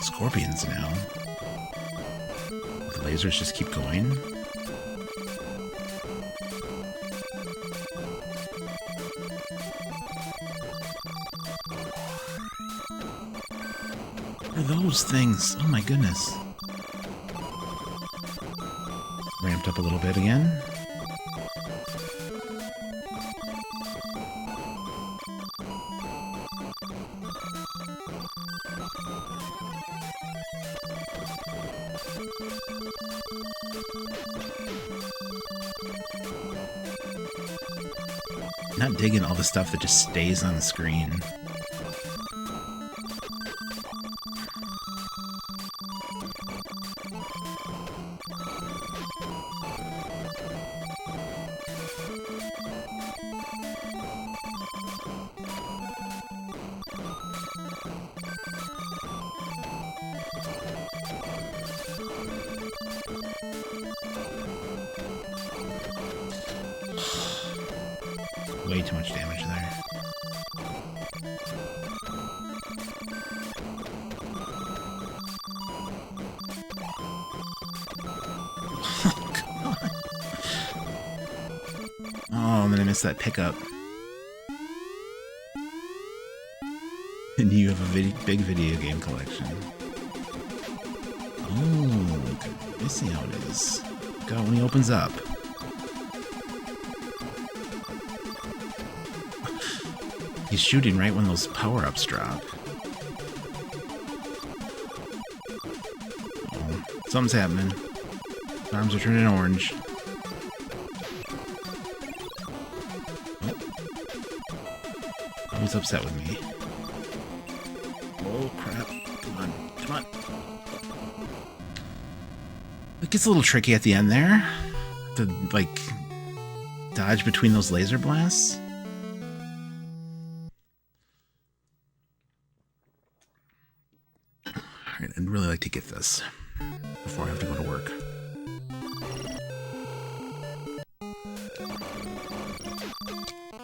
Speaker 1: Scorpions now. The lasers just keep going. Those things. Oh my goodness. Ramped up a little bit again. Not digging all the stuff that just stays on the screen. Way too much damage there. Oh, and then I missed that pickup. And you have a big video game collection. Oh, okay. I see how it is. Go when he opens up. He's shooting right when those power-ups drop. Oh, something's happening. His arms are turning orange. Oh, he's upset with me. Oh, crap. Come on. Come on. It gets a little tricky at the end there. To, like, dodge between those laser blasts. Alright, I'd really like to get this before I have to go to work.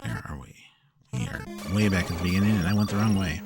Speaker 1: Where are we? We are way back at the beginning, and I went the wrong way.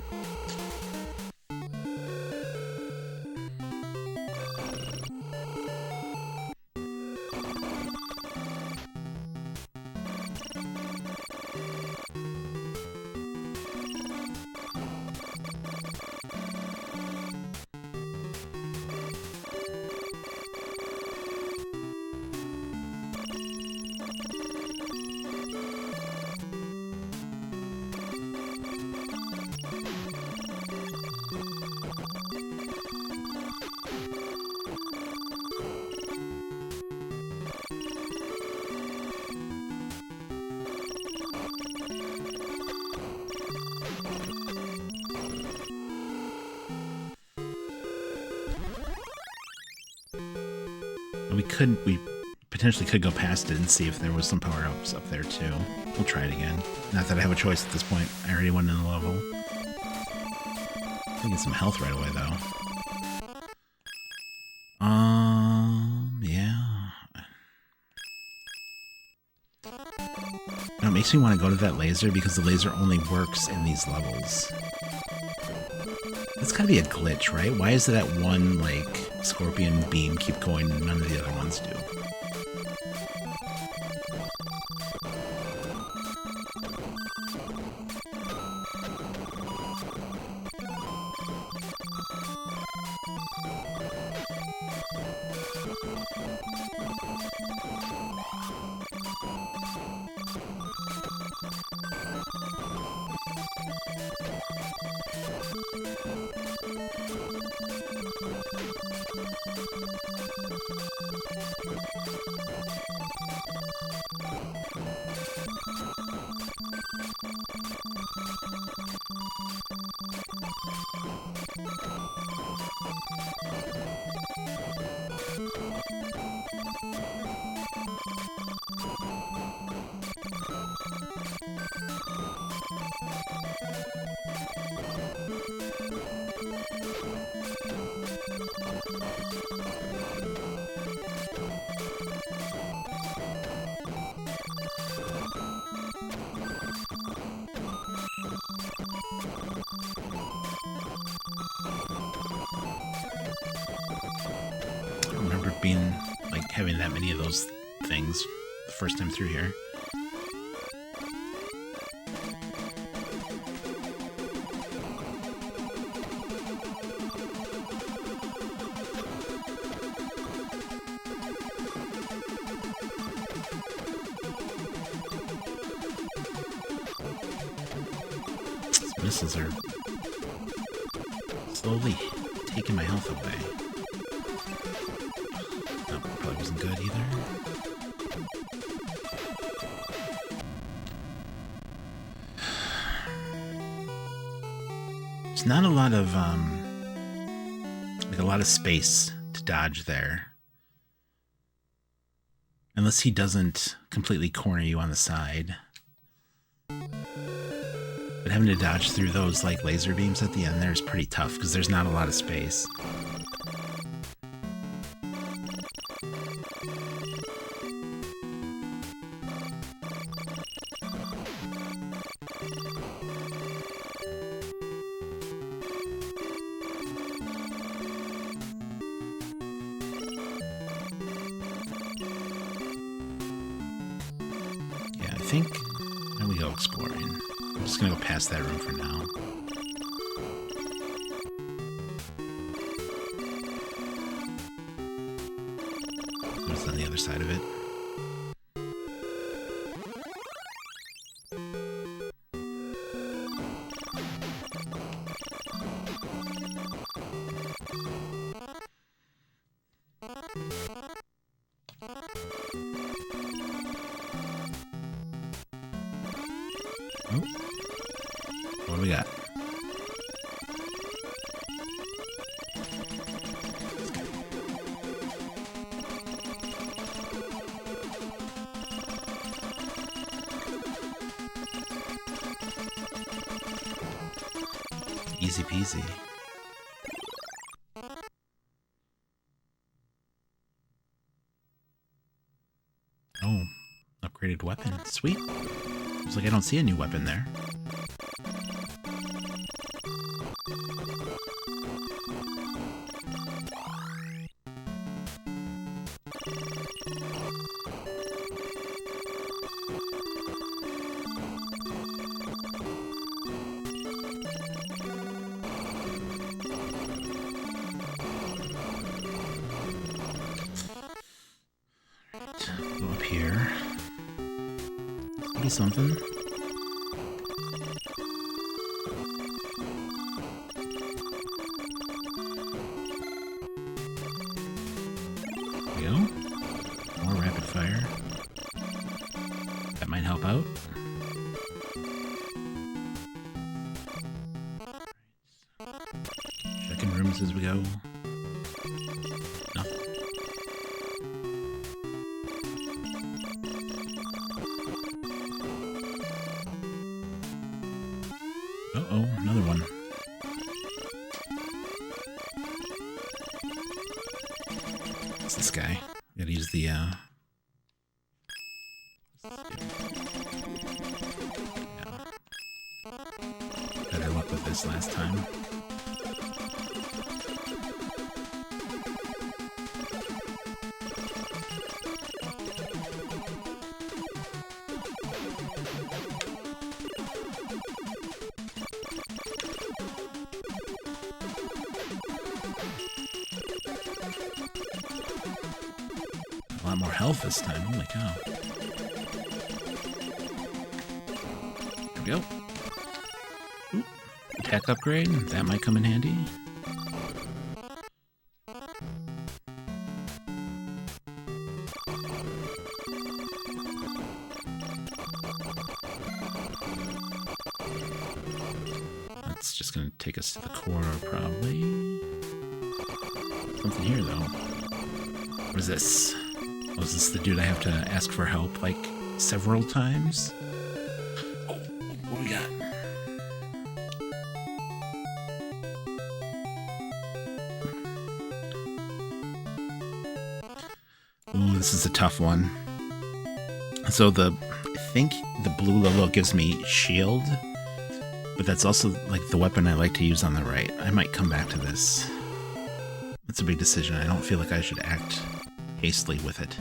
Speaker 1: We potentially could go past it and see if there was some power-ups up there too. We'll try it again. Not that I have a choice at this point. I already went in the level. I get some health right away though. Yeah. Now, it makes me want to go to that laser because the laser only works in these levels. That's gotta be a glitch, right? Why is it that one, like, scorpion beam keep going and none of the other ones do? Being like having that many of those things the first time through here. These missiles are slowly taking my health away. Probably wasn't good either. There's not a lot of like a lot of space to dodge there. Unless he doesn't completely corner you on the side. But having to dodge through those like laser beams at the end there is pretty tough because there's not a lot of space. think... There we go exploring. I'm just gonna go past that room for now. What's on the other side of it? Oh. What do we got? Easy peasy. Oh, upgraded weapon. Sweet. Looks like I don't see a new weapon there. Go up here. Maybe something. There we go. More rapid fire. That might help out. Checking rooms as we go. Nothing. Uh-oh, another one. It's this guy. Gotta use the, Yeah. Better luck with this last time. A lot more health this time. Holy cow. There we go. Ooh, attack upgrade. That might come in handy. That's just going to take us to the corridor, probably. Something here, though. What is this? Oh, is this the dude I have to ask for help, like, several times? Oh, what do we got? Oh, this is a tough one. So I think the blue logo gives me shield, but that's also, like, the weapon I like to use on the right. I might come back to this. It's a big decision. I don't feel like I should act hastily with it.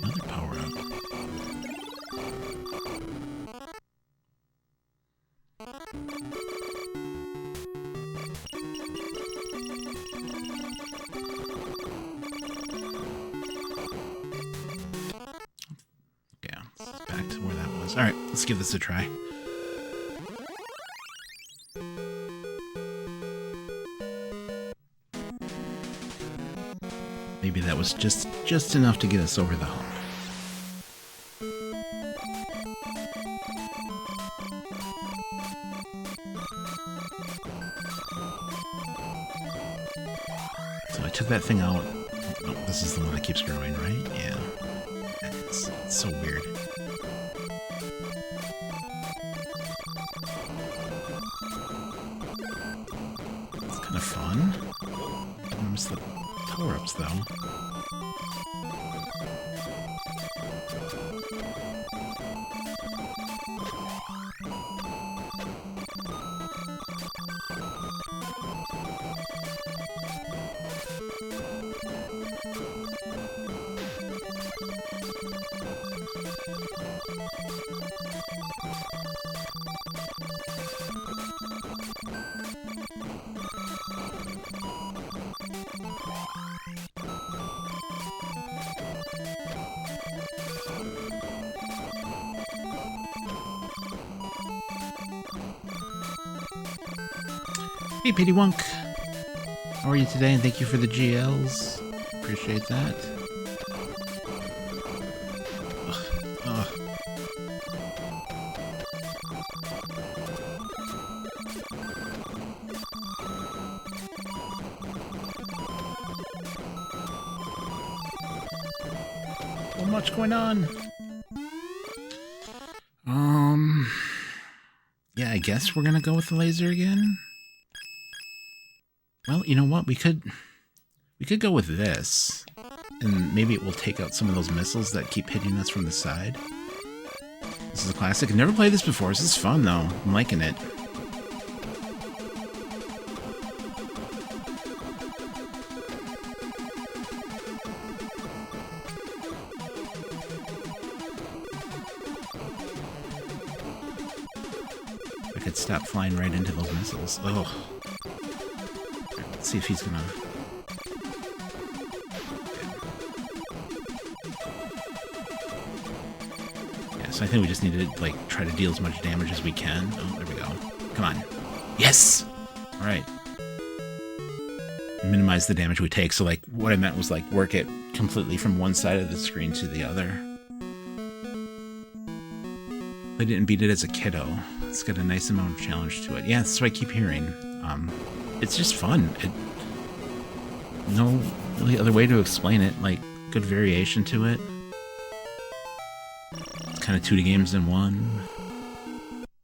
Speaker 1: Another power-up. Yeah, this is back to where that was. Alright, let's give this a try. Maybe that was just enough to get us over the hump. So I took that thing out. Oh, this is the one that keeps growing, right? Yeah. It's so weird. It's kind of fun. I missed the Power-ups, though. Hey, Petey Wunk. How are you today? And thank you for the GLs. Appreciate that. Ugh. So much going on. Yeah, I guess we're gonna go with the laser again. Well, you know what? We could go with this, and maybe it will take out some of those missiles that keep hitting us from the side. This is a classic. I've never played this before. This is fun, though. I'm liking it. I could stop flying right into those missiles. Oh. Let's see if he's gonna... Yeah, so I think we just need to, like, try to deal as much damage as we can. Oh, there we go. Come on. Yes! Alright. Minimize the damage we take. So, like, what I meant was, like, work it completely from one side of the screen to the other. I didn't beat it as a kiddo. It's got a nice amount of challenge to it. Yeah, that's what I keep hearing. It's just fun. No really other way to explain it. Like, good variation to it. It's kind of 2D games in one.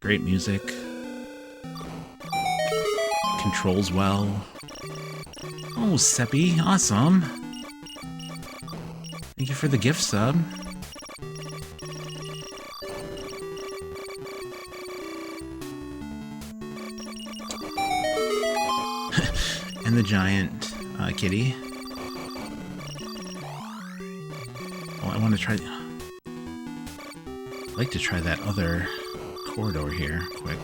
Speaker 1: Great music. Controls well. Oh, Seppi, awesome. Thank you for the gift sub. And the giant kitty. Oh, I want to try... I'd like to try that other corridor here, quick.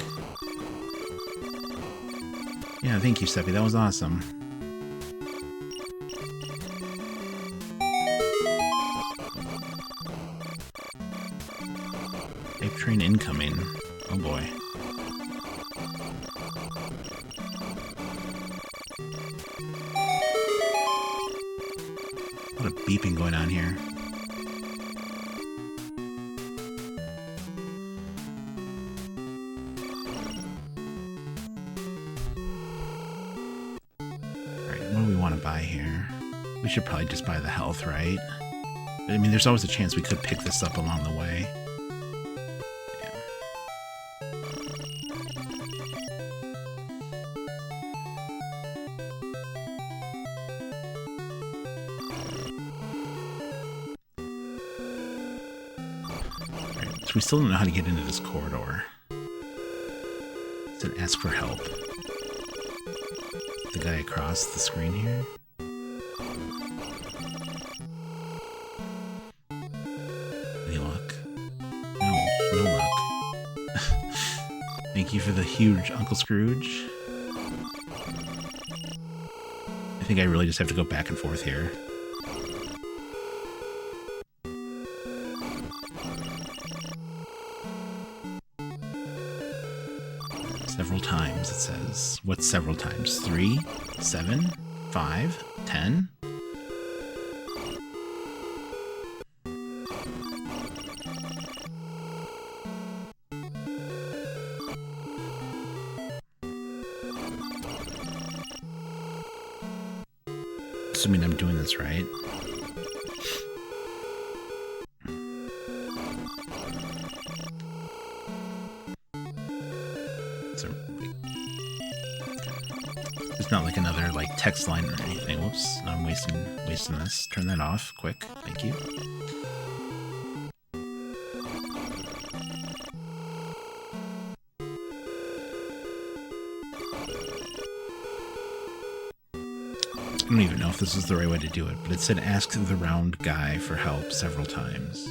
Speaker 1: Yeah, thank you, Seppi. That was awesome. Ape train incoming. Oh boy. A lot of beeping going on here. Alright, what do we want to buy here? We should probably just buy the health, right? I mean, there's always a chance we could pick this up along the way. We still don't know how to get into this corridor. So ask for help. The guy across the screen here. Any luck? No luck. Thank you for the huge Uncle Scrooge. I think I really just have to go back and forth here. Several times, it says. What's several times? 3, 7, 5, 10? Assuming I'm doing this right. There's not like another like text line or anything. Whoops, now I'm wasting this. Turn that off, quick. Thank you. I don't even know if this is the right way to do it, but it said ask the round guy for help several times.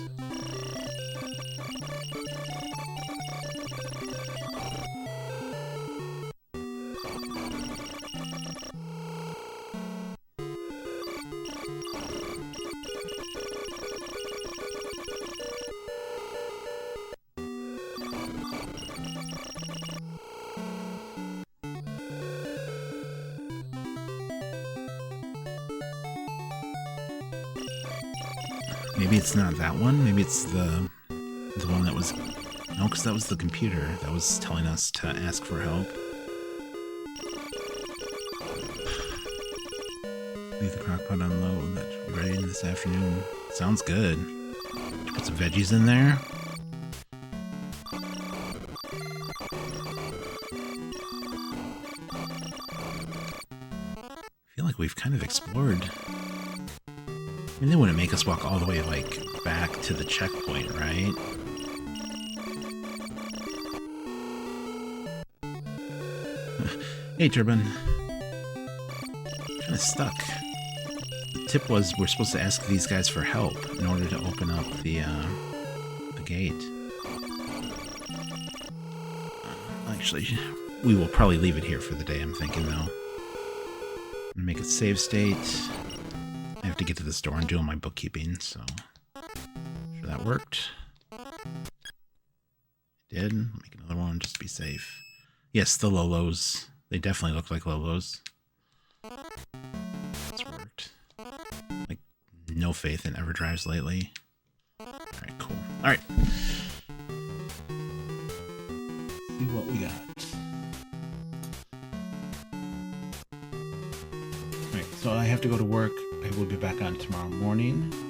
Speaker 1: Maybe it's not that one. Maybe it's the one that was... No, because that was the computer that was telling us to ask for help. Leave the crock pot on low. That should be ready this afternoon. Sounds good. Put some veggies in there. I feel like we've kind of explored... I mean, they wouldn't make us walk all the way, like, back to the checkpoint, right? Hey, Turbine. Kinda stuck. The tip was we're supposed to ask these guys for help in order to open up the gate. Actually, we will probably leave it here for the day, I'm thinking, though. Make a save state. I have to get to the store and do all my bookkeeping, so sure that worked. It did. Make another one just to be safe. Yes, the Lolos. They definitely look like Lolos. That's worked. Like, no faith in EverDrives lately. Alright, cool. Alright. See what we got. Alright, so I have to go to work. I will be back on tomorrow morning.